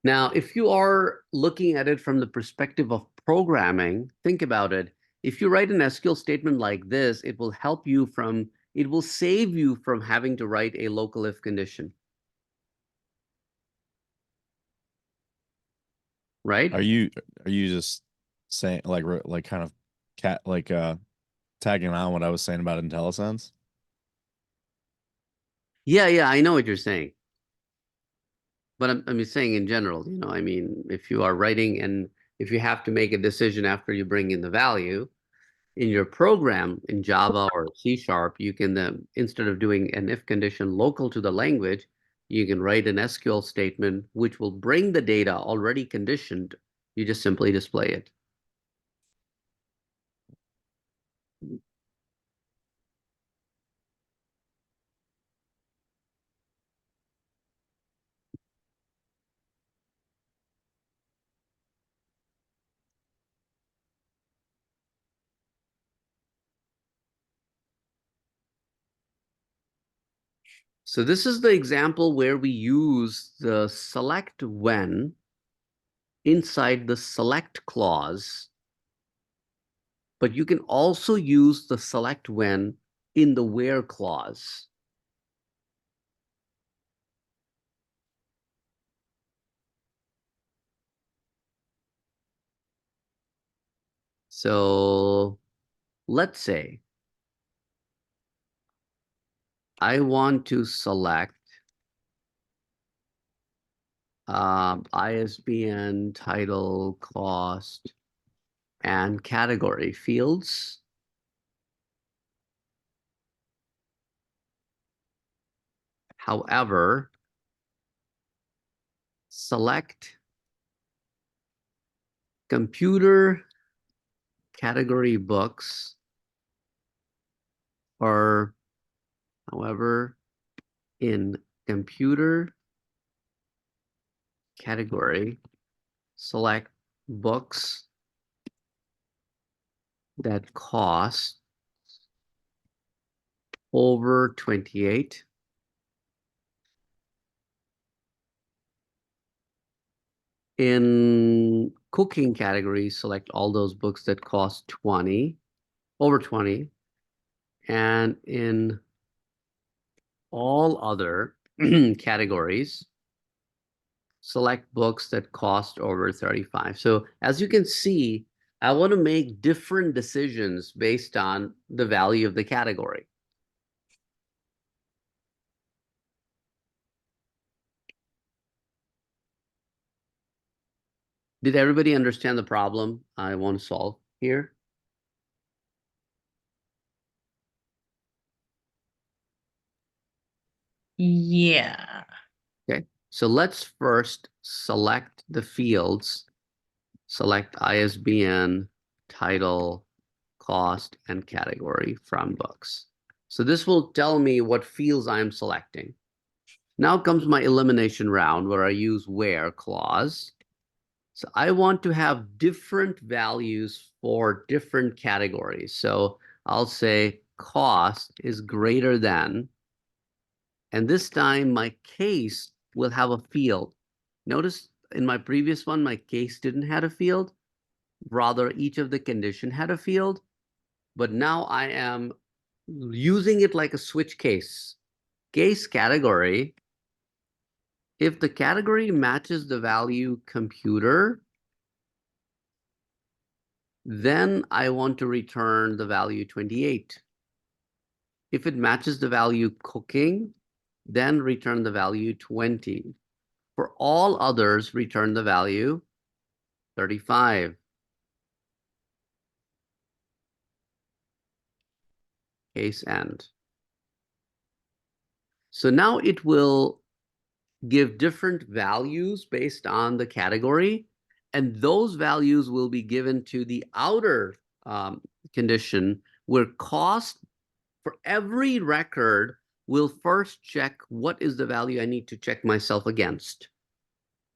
Now, if you are looking at it from the perspective of programming, think about it. If you write an SQL statement like this, it will help you from, it will save you from having to write a local if condition. Right? Are you just saying like kind of tagging on what I was saying about IntelliSense? Yeah, I know what you're saying. But I'm saying in general, I mean, if you are writing and if you have to make a decision after you bring in the value in your program in Java or C#, you can, instead of doing an if condition local to the language, you can write an SQL statement which will bring the data already conditioned. You just simply display it. So this is the example where we use the select when inside the select clause, but you can also use the select when in the where clause. So let's say I want to select ISBN, title, cost, and category fields. However, select computer category books, or however, in computer category, select books that cost over 28. In cooking category, select all those books that cost 20, over 20. And in all other categories, select books that cost over 35. So as you can see, I want to make different decisions based on the value of the category. Did everybody understand the problem I want to solve here? Yeah. Okay, so let's first select the fields. Select ISBN, title, cost, and category from books. So this will tell me what fields I'm selecting. Now comes my elimination round where I use where clause. So I want to have different values for different categories. So I'll say cost is greater than, and this time my case will have a field. Notice in my previous one, my case didn't have a field. Rather, each of the condition had a field, but now I am using it like a switch case. Case category, if the category matches the value computer, then I want to return the value 28. If it matches the value cooking, then return the value 20. For all others, return the value 35. Case end. So now it will give different values based on the category, and those values will be given to the outer condition where cost for every record will first check what is the value I need to check myself against.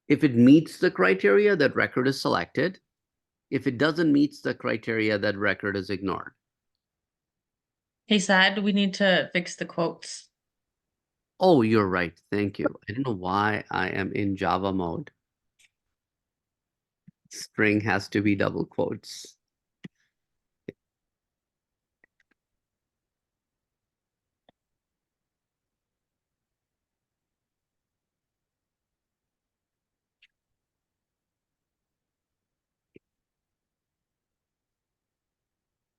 If it meets the criteria, that record is selected. If it doesn't meet the criteria, that record is ignored. Hey, Saad, we need to fix the quotes. Oh, you're right. Thank you. I don't know why I am in Java mode. String has to be double quotes.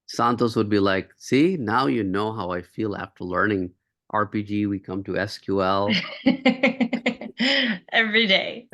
Santos would be like, see, now you know how I feel after learning RPG. We come to SQL. Every day.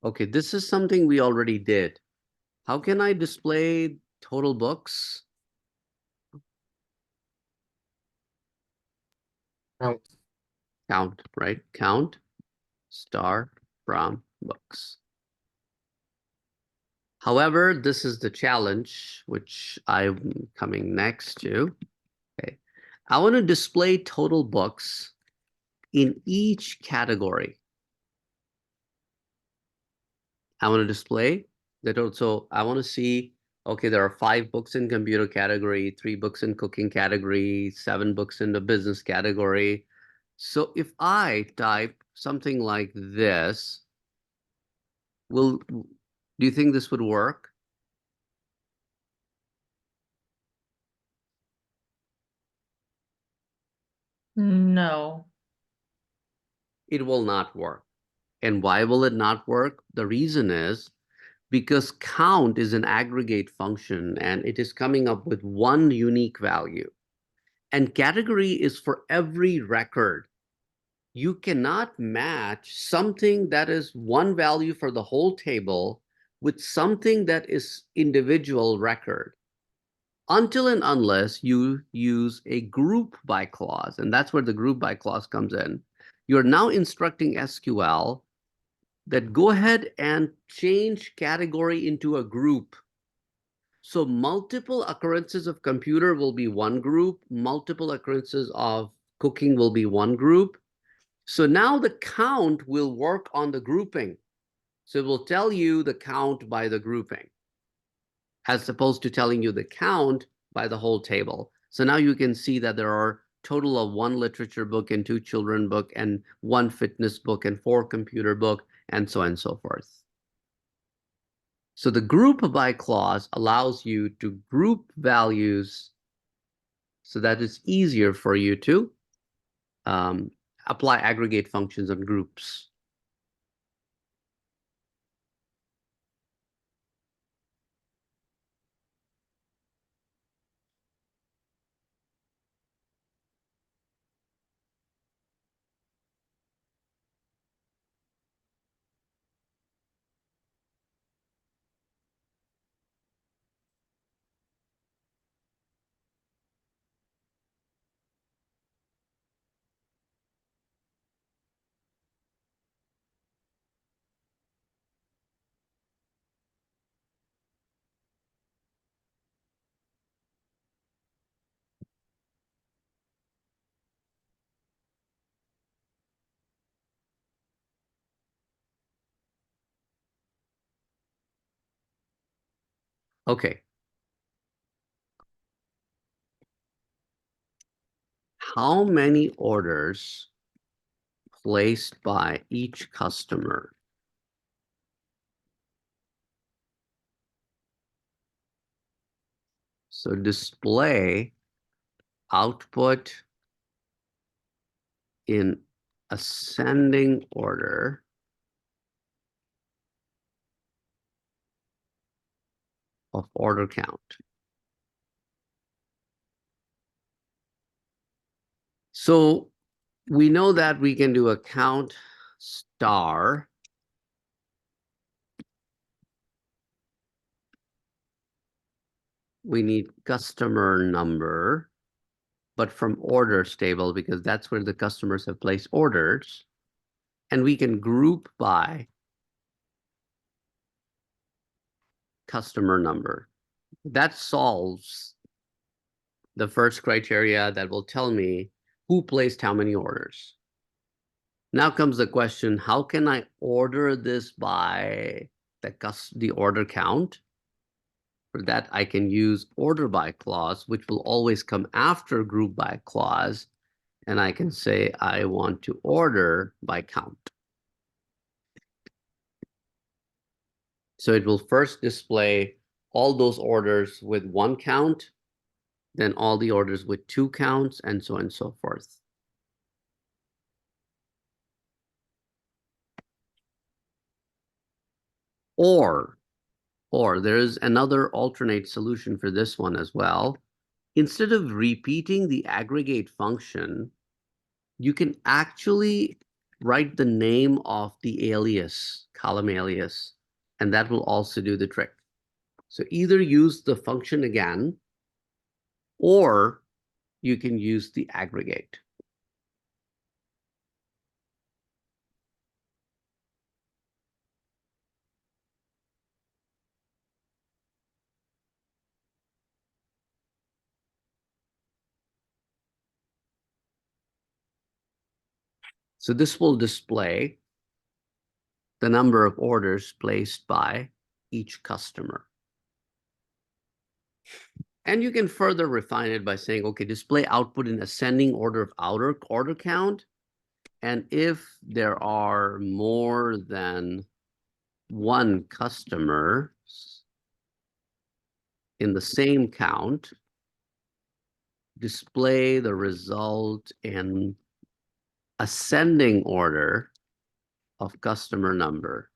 Okay, this is something we already did. How can I display total books? Count. Count, right? Count star from books. However, this is the challenge, which I'm coming next to. Okay. I want to display total books in each category. I want to display the total. So I want to see, okay, there are 5 books in computer category, 3 books in cooking category, 7 books in the business category. So if I type something like this, do you think this would work? No. It will not work. And why will it not work? The reason is because count is an aggregate function and it is coming up with one unique value. And category is for every record. You cannot match something that is one value for the whole table with something that is individual record until and unless you use a group by clause. And that's where the group by clause comes in. You're now instructing SQL that go ahead and change category into a group. So multiple occurrences of computer will be one group, multiple occurrences of cooking will be one group. So now the count will work on the grouping. So it will tell you the count by the grouping, as opposed to telling you the count by the whole table. So now you can see that there are total of 1 literature book and 2 children book and 1 fitness book and 4 computer book and so on and so forth. So the group by clause allows you to group values so that it's easier for you to apply aggregate functions on groups. Okay. How many orders placed by each customer? So display output in ascending order of order count. So we know that we can do a count star we need customer number, but from orders table because that's where the customers have placed orders. And we can group by customer number. That solves the first criteria that will tell me who placed how many orders. Now comes the question, how can I order this by the order count? For that, I can use order by clause, which will always come after group by clause. And I can say, I want to order by count. So it will first display all those orders with 1 count, then all the orders with 2 counts, and so on and so forth. Or there is another alternate solution for this one as well. Instead of repeating the aggregate function, you can actually write the name of the alias. column alias, and that will also do the trick. So either use the function again, or you can use the aggregate. So this will display the number of orders placed by each customer. And you can further refine it by saying, okay, display output in ascending order of order count. And if there are more than one customer in the same count, display the result in ascending order of customer number.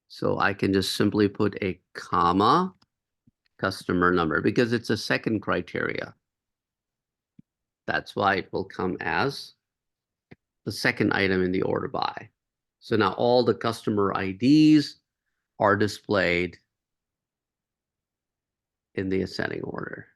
So I can just simply put a comma customer number because it's a second criteria. That's why it will come as the second item in the order by. So now all the customer IDs are displayed in the ascending order.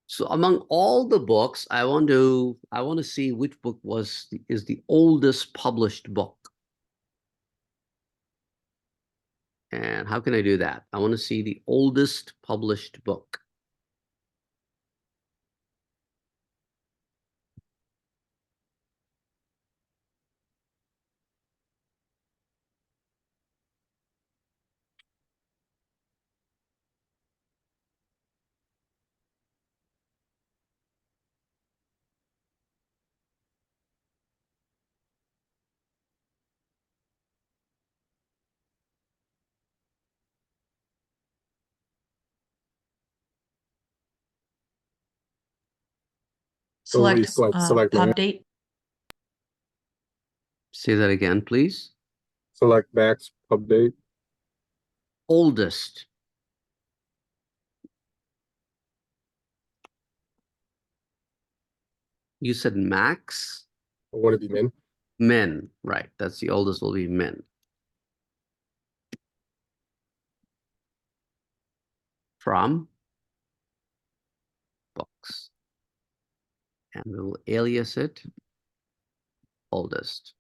So among all the books, I want to see which book is the oldest published book. And how can I do that? I want to see the oldest published book. So we Select select pub max, date. Say that again, please. select max update. Oldest. You said max? I want to be min. Min, right. That's the oldest will be min. From books. And we'll alias it oldest.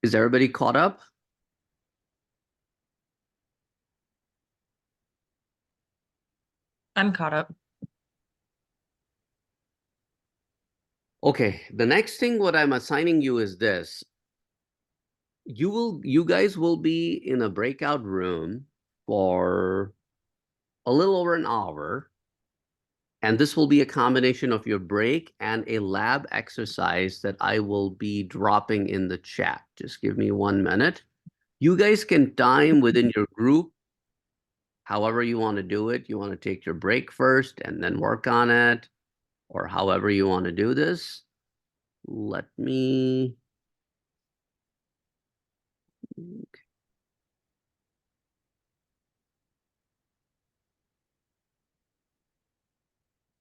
Is everybody caught up? I'm caught up. Okay, the next thing what I'm assigning you is this. You guys will be in a breakout room for a little over an hour. And this will be a combination of your break and a lab exercise that I will be dropping in the chat. Just give me 1 minute. You guys can time within your group however you want to do it. You want to take your break first and then work on it, or however you want to do this. Let me.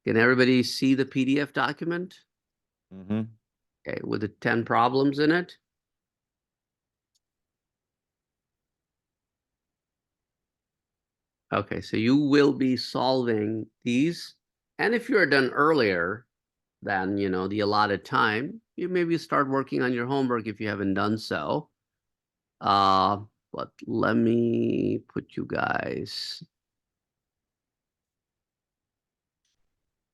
Can everybody see the PDF document? Mm-hmm. Okay, with the 10 problems in it. Okay, so you will be solving these. And if you're done earlier than, the allotted time, you maybe start working on your homework if you haven't done so. But let me put you guys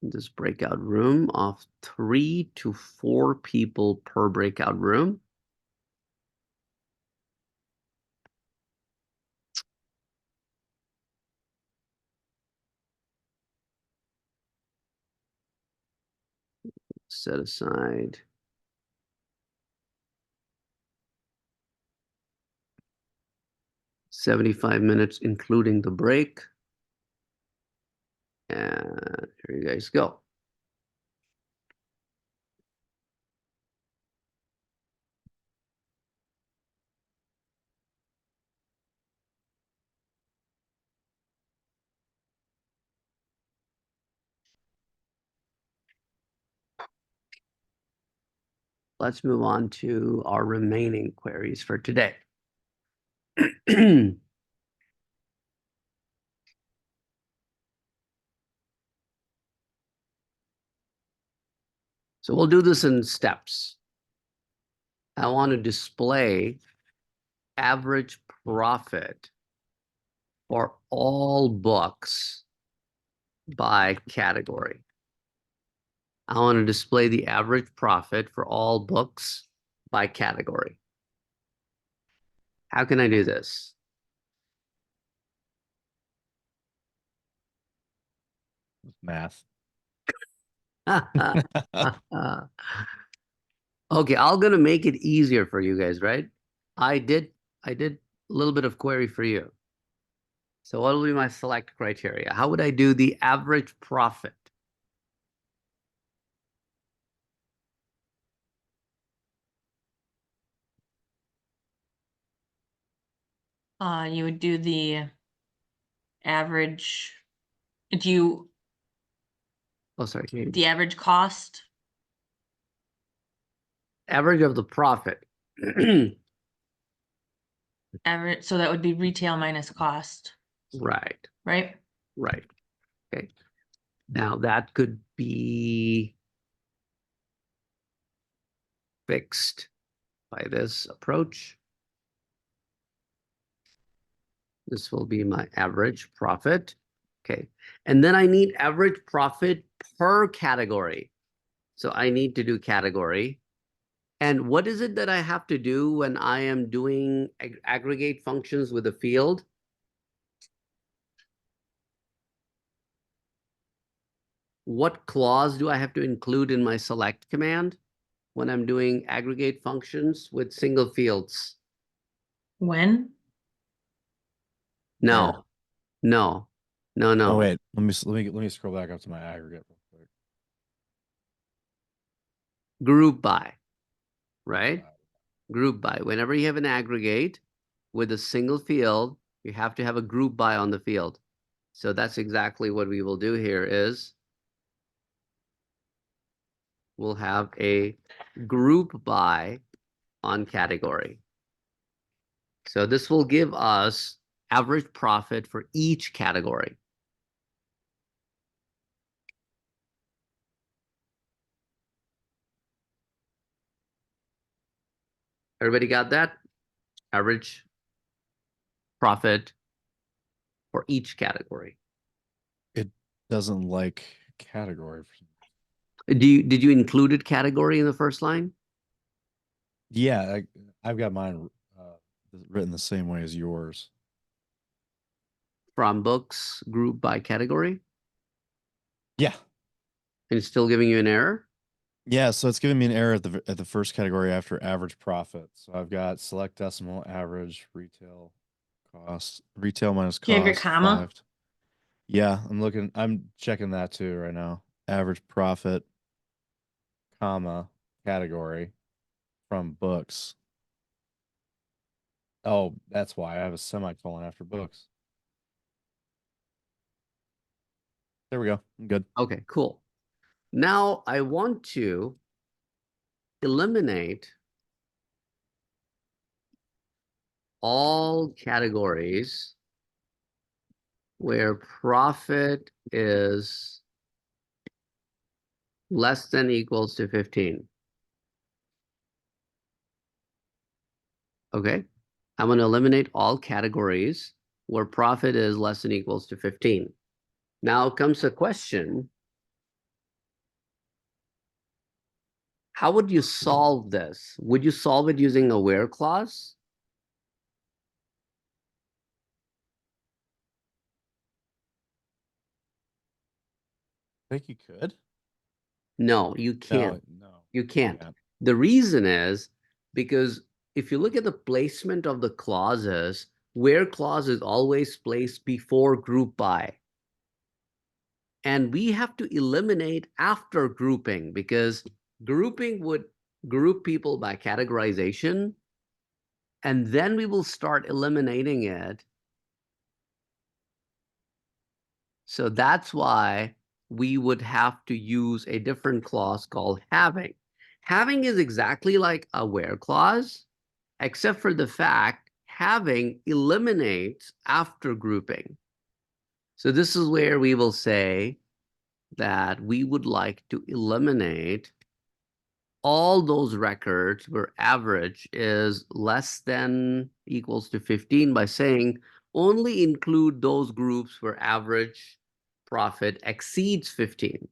in this breakout room of 3 to 4 people per breakout room. Set aside 75 minutes, including the break. And here you guys go. Let's move on to our remaining queries for today. So we'll do this in steps. I want to display average profit for all books by category. I want to display the average profit for all books by category. How can I do this? Math. Okay, I'm gonna make it easier for you guys, right? I did a little bit of query for you. So what will be my select criteria? How would I do the average profit? You would do the average, do you, Oh, sorry. the average cost, Average of the profit. average, so that would be retail minus cost, Right, right? right. Okay. Now that could be fixed by this approach. This will be my average profit. Okay. And then I need average profit per category. So I need to do category. And what is it that I have to do when I am doing aggregate functions with a field? What clause do I have to include in my select command when I'm doing aggregate functions with single fields? When? No, no, no, no. Oh wait, let me scroll back up to my aggregate real quick. Group by, right? Group by. Whenever you have an aggregate with a single field, you have to have a group by on the field. So that's exactly what we will do here is we'll have a group by on category. So this will give us average profit for each category. Everybody got that? Average profit for each category. It doesn't like category. Did you included category in the first line? Yeah, I've got mine written the same way as yours. From books group by category? Yeah. And it's still giving you an error? Yeah, so it's giving me an error at the first category after average profit. So I've got select decimal, average, retail cost, retail minus Do you have your cost. comma? Yeah, I'm checking that too right now. Average profit, comma, category from books. Oh, that's why I have a semicolon after books. There we go. I'm good. Okay, cool. Now I want to eliminate all categories where profit is less than equals to 15. Okay, I'm going to eliminate all categories where profit is less than equals to 15. Now comes the question, how would you solve this? Would you solve it using a where clause? I think you could. No, you can't. No. You can't. The reason is because if you look at the placement of the clauses, where clause is always placed before group by. And we have to eliminate after grouping because grouping would group people by categorization. And then we will start eliminating it. So that's why we would have to use a different clause called having. Having is exactly like a where clause, except for the fact having eliminates after grouping. So this is where we will say that we would like to eliminate all those records where average is less than equals to 15 by saying only include those groups where average profit exceeds 15.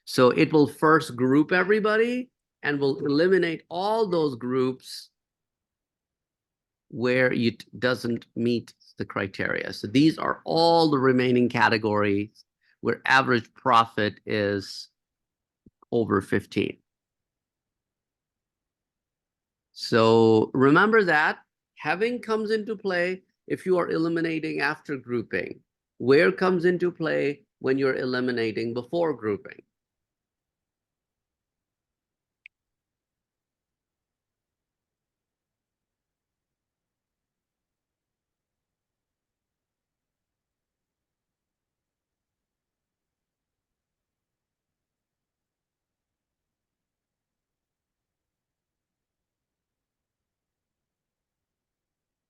So it will first group everybody and will eliminate all those groups where it doesn't meet the criteria. So these are all the remaining categories where average profit is over 15. So remember that having comes into play if you are eliminating after grouping. Where comes into play when you're eliminating before grouping.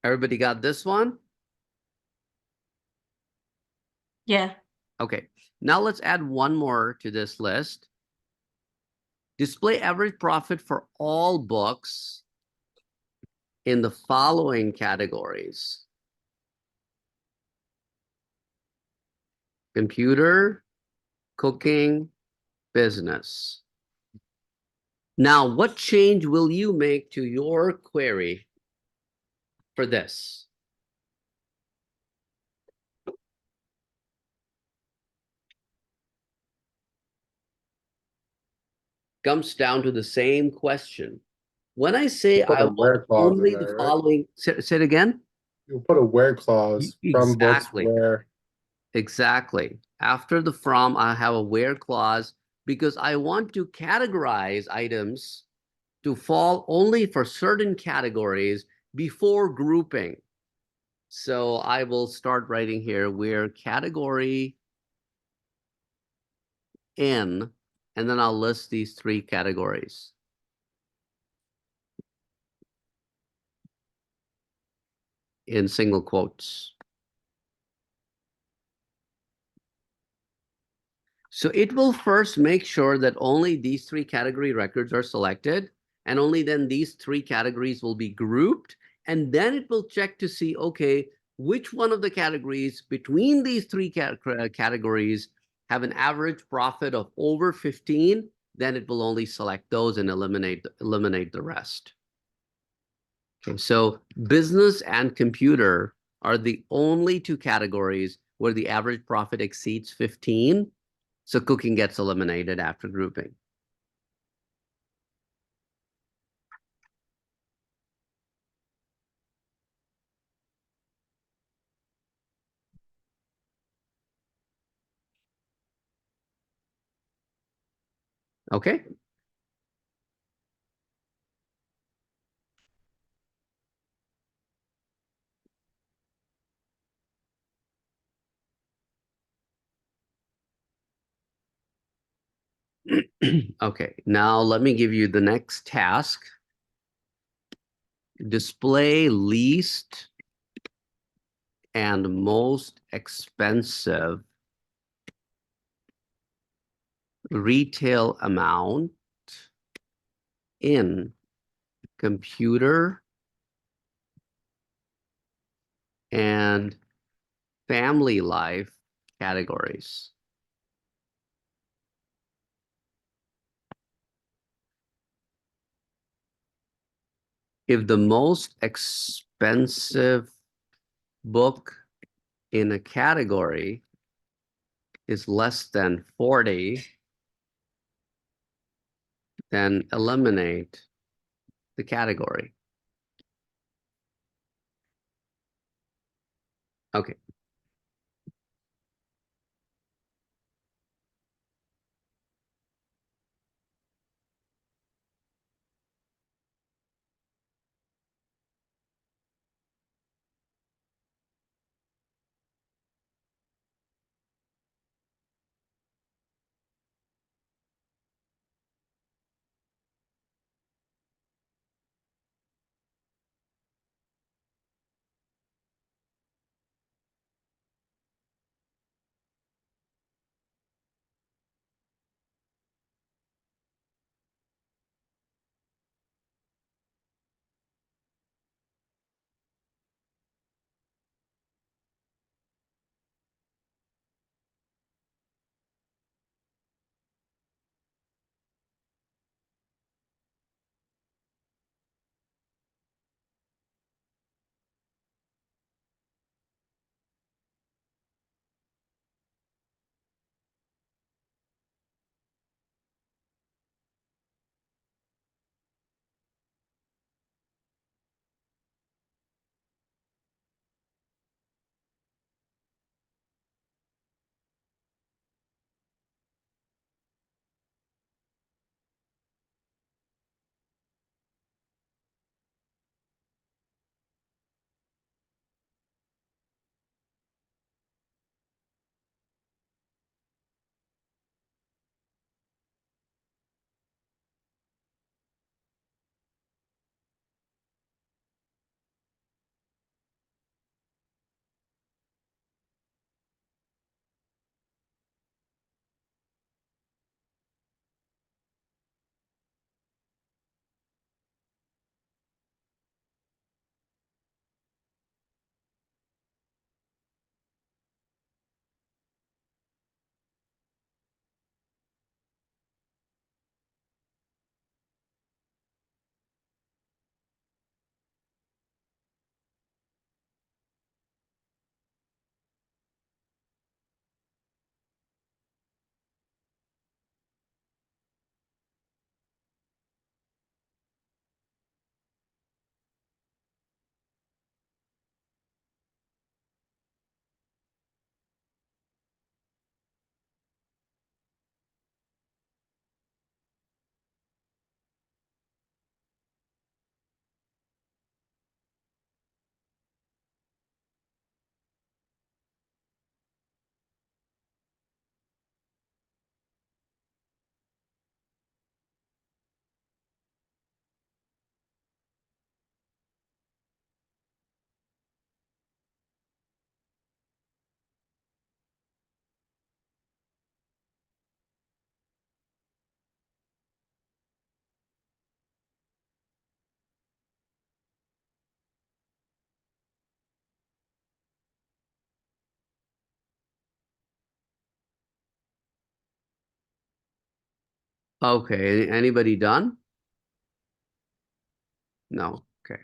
Everybody got this one? Yeah. Okay, now let's add one more to this list. Display average profit for all books in the following categories. Computer, cooking, business. Now, what change will you make to your query for this? Comes down to the same question. When I say Put I a where want clause in only there, the right? following, say it again? You put a where clause from books Exactly. where. Exactly. After the from, I have a where clause because I want to categorize items to fall only for certain categories before grouping. So I will start writing here where category in, and then I'll list these three categories. In single quotes. So it will first make sure that only these three category records are selected, and only then these three categories will be grouped, and then it will check to see, okay, which one of the categories between these three categories have an average profit of over 15, then it will only select those and eliminate the rest. Okay, so business and computer are the only two categories where the average profit exceeds 15. So cooking gets eliminated after grouping. Okay. Okay, now let me give you the next task. Display least and most expensive retail amount in computer and family life categories. If the most expensive book in a category is less than 40, then eliminate the category. Okay. Okay, anybody done? No, okay.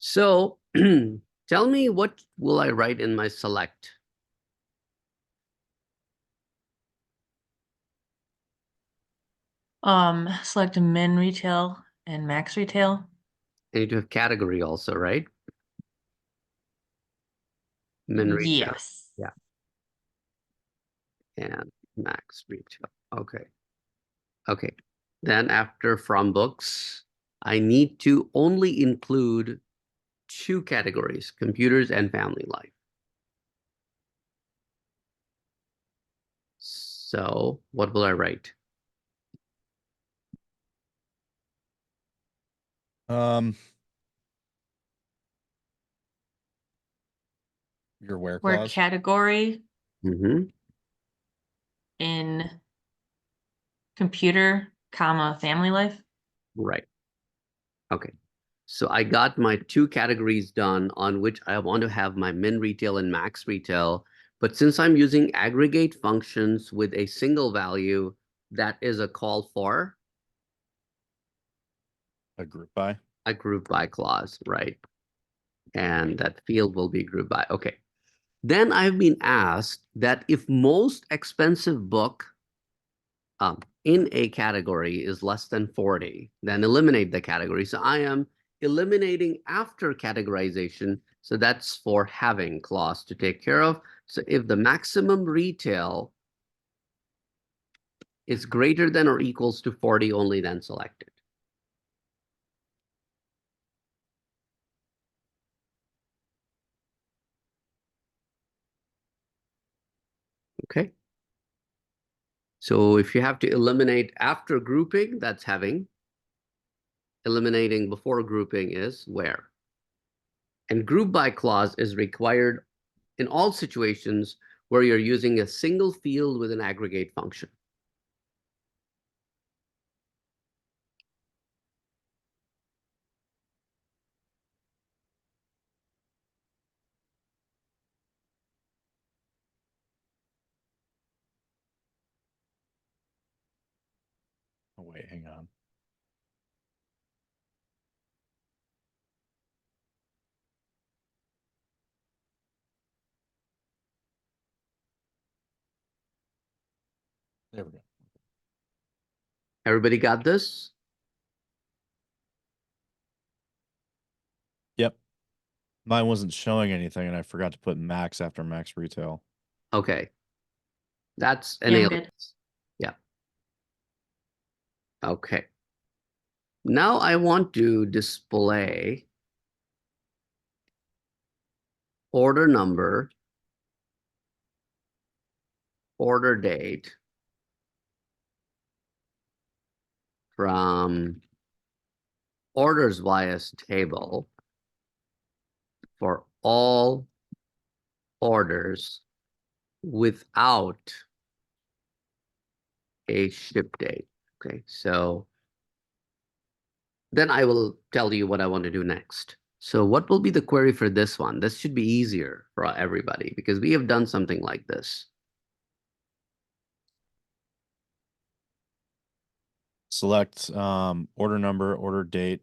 So tell me, what will I write in my select? Select min retail and max retail. I need to have category also, right? Min retail. Yes. Yeah. And max retail. Okay. Okay. Then after from books, I need to only include two categories, computers and family life. So what will I write? Your where Where clause. category Mm-hmm. in computer, comma, family life. Right. Okay. So I got my two categories done on which I want to have my min retail and max retail. But since I'm using aggregate functions with a single value, that is a call for A group by. a group by clause, right? And that field will be group by. Okay. Then I've been asked that if most expensive book in a category is less than 40, then eliminate the category. So I am eliminating after categorization. So that's for having clause to take care of. So if the maximum retail is greater than or equals to 40, only then select it. Okay. So if you have to eliminate after grouping, that's having. Eliminating before grouping is where. And group by clause is required in all situations where you're using a single field with an aggregate function. Oh, wait, hang on. There we go. Everybody got this? Yep. Mine wasn't showing anything, and I forgot to put max after max retail. Okay. That's an Yeah, I'm alias. good. Yeah. Okay. Now I want to display order number, order date from orders bias table for all orders without a ship date. Okay, so then I will tell you what I want to do next. So what will be the query for this one? This should be easier for everybody because we have done something like this. Select order number, order date.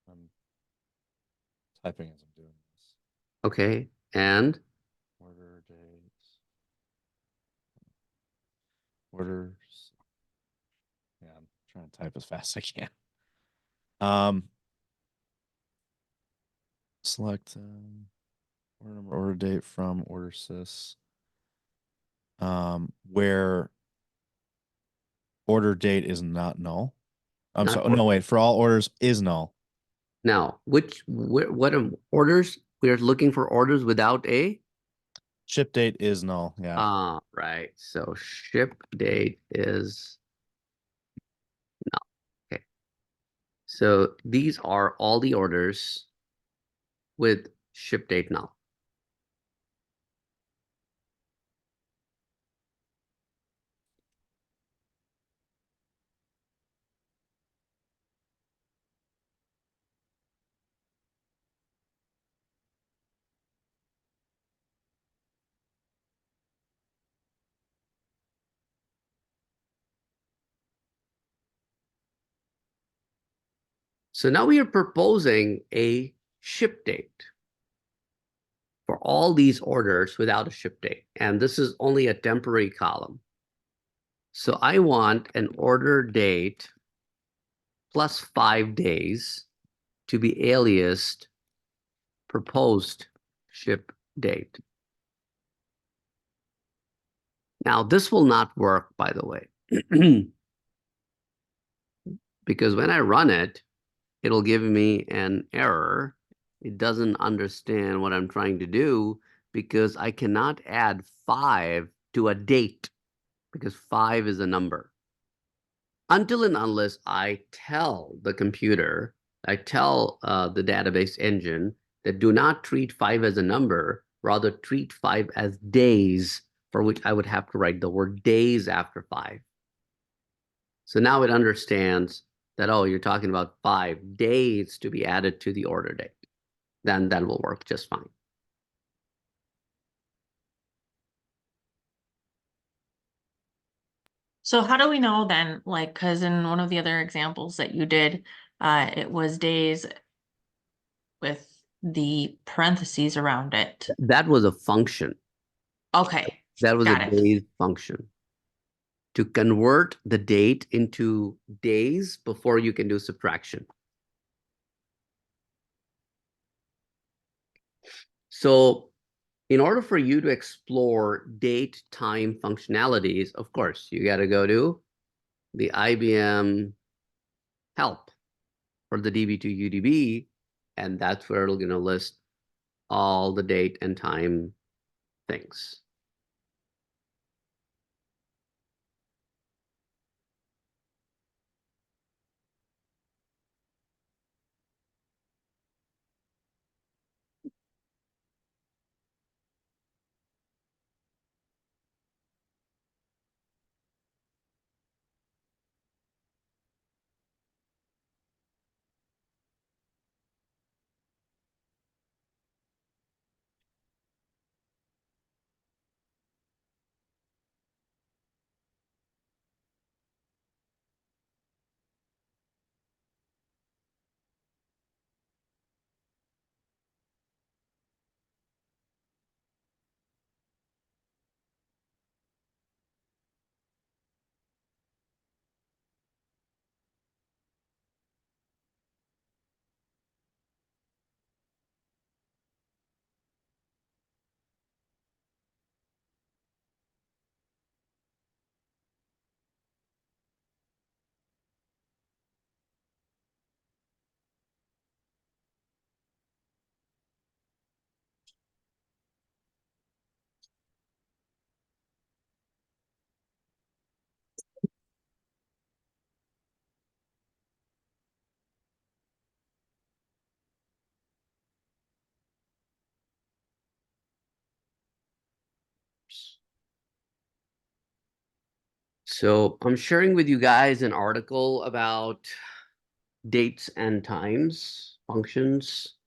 I'm typing as I'm doing this. Okay, and Order dates. Orders. Yeah, I'm trying to type as fast as I can. Select order number, order date from order sys. Where order date is not null. I'm Not sorry. No, wait. For all orders is null. now, what are orders? We are looking for orders without a Ship date is null. Yeah. right. So ship date is no. Okay. So these are all the orders with ship date null. So now we are proposing a ship date for all these orders without a ship date. And this is only a temporary column. So I want an order date plus 5 days to be aliased proposed ship date. Now, this will not work, by the way, because when I run it, it'll give me an error. It doesn't understand what I'm trying to do because I cannot add 5 to a date because 5 is a number. Until and unless I tell the computer, I tell the database engine that do not treat 5 as a number, rather treat 5 as days, for which I would have to write the word days after 5. So now it understands that, oh, you're talking about 5 days to be added to the order date. Then that will work just fine. So how do we know then, like, because in one of the other examples that you did, it was days with the parentheses around it. That was a function. Okay, That was a got it. days function. To convert the date into days before you can do subtraction. So in order for you to explore date time functionalities, of course, you got to go to the IBM help for the DB2 UDB, and that's where it'll gonna list all the date and time things. So I'm sharing with you guys an article about dates and times functions.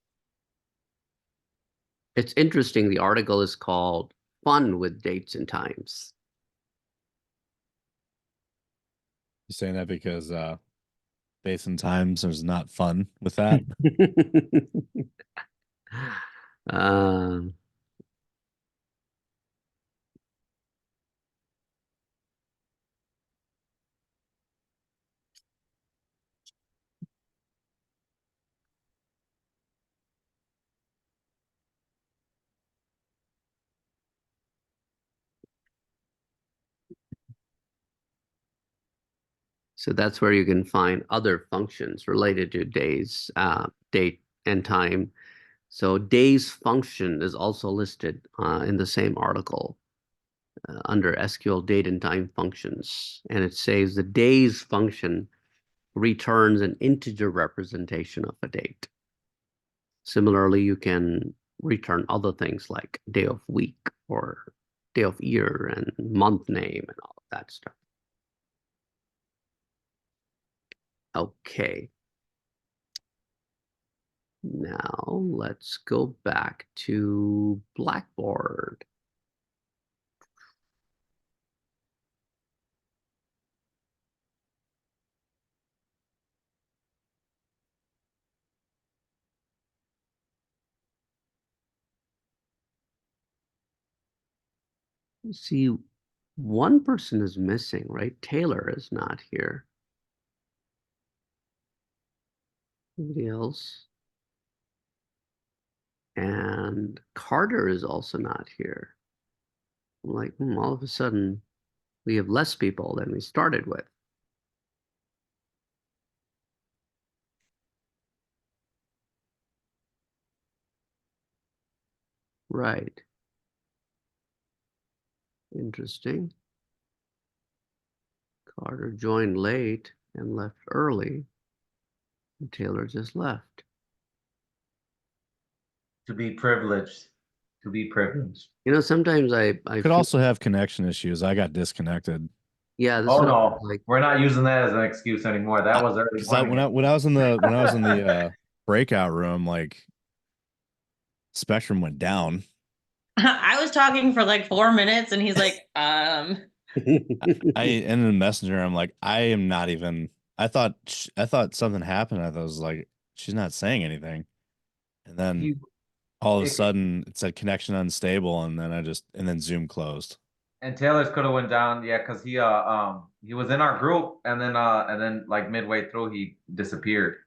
It's interesting. The article is called Fun with Dates and Times. You saying that because dates and times is not fun with that? Um, So that's where you can find other functions related to days, date and time. So days function is also listed in the same article under SQL date and time functions. And it says the days function returns an integer representation of a date. Similarly, you can return other things like day of week or day of year and month name and all of that stuff. Okay. Now let's go back to Blackboard. See, one person is missing, right? Taylor is not here. Anybody else? And Carter is also not here. I'm like, all of a sudden, we have less people than we started with. Right. Interesting. Carter joined late and left early. And Taylor just left. To be privileged. To be privileged. You know, sometimes I Could feel, also have connection issues. I got disconnected. yeah, this Oh is no, like, we're not using that as an excuse anymore. That was early Because when morning. I was in the breakout room, like Spectrum went down. I was talking for like 4 minutes and he's like, I in the messenger, I'm like, I am not even. I thought something happened. I thought it was like she's not saying anything, and then You- all of a it- sudden it said connection unstable, and then Zoom closed. And Taylor's could have went down, yeah, because he was in our group and then like midway through he disappeared.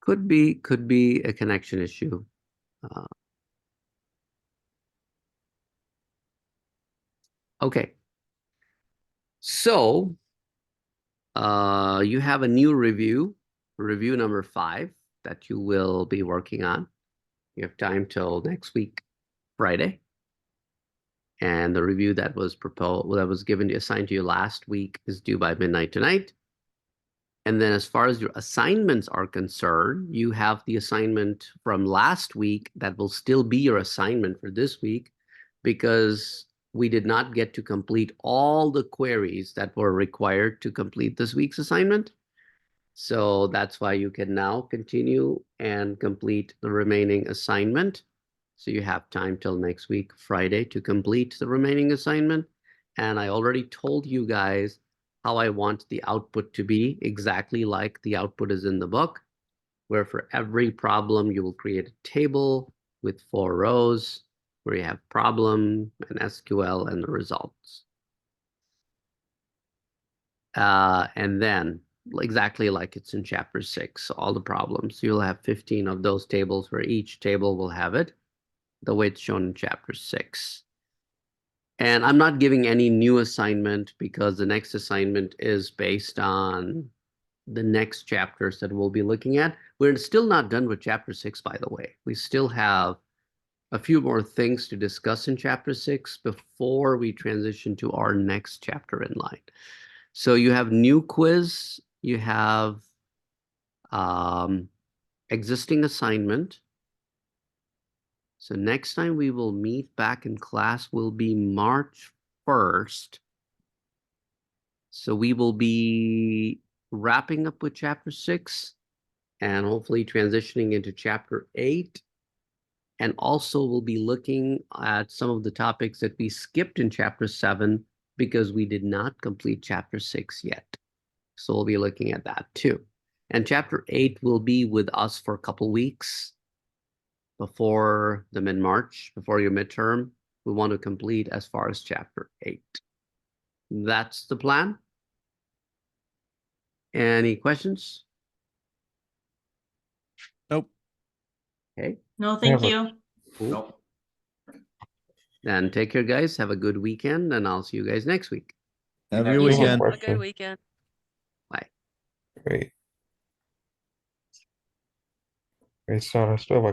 could be a connection issue. Okay. So, you have a new review number 5 that you will be working on. You have time till next week, Friday. And the review that was assigned to you last week is due by midnight tonight. And then as far as your assignments are concerned, you have the assignment from last week that will still be your assignment for this week because we did not get to complete all the queries that were required to complete this week's assignment. So that's why you can now continue and complete the remaining assignment. So you have time till next week, Friday, to complete the remaining assignment. And I already told you guys how I want the output to be, exactly like the output is in the book, where for every problem, you will create a table with 4 rows where you have problem and SQL and the results. And then exactly like it's in chapter 6, all the problems. You'll have 15 of those tables where each table will have it the way it's shown in chapter 6. And I'm not giving any new assignment because the next assignment is based on the next chapters that we'll be looking at. We're still not done with chapter 6, by the way. We still have a few more things to discuss in chapter 6 before we transition to our next chapter in line. So you have new quiz, you have existing assignment. So next time we will meet back in class will be March 1st. So we will be wrapping up with chapter 6 and hopefully transitioning into chapter 8. And also we'll be looking at some of the topics that we skipped in chapter 7 because we did not complete chapter 6 yet. So we'll be looking at that too. And chapter 8 will be with us for a couple weeks before the mid-March, before your midterm. We want to complete as far as chapter 8. That's the plan. Any questions? Nope. Okay, no, thank Never. you. cool. Nope. Then take care, guys. Have a good weekend, and I'll see you guys next week. Have next your week. weekend. Have a good weekend. Bye. Great. Great, Saad. I still have a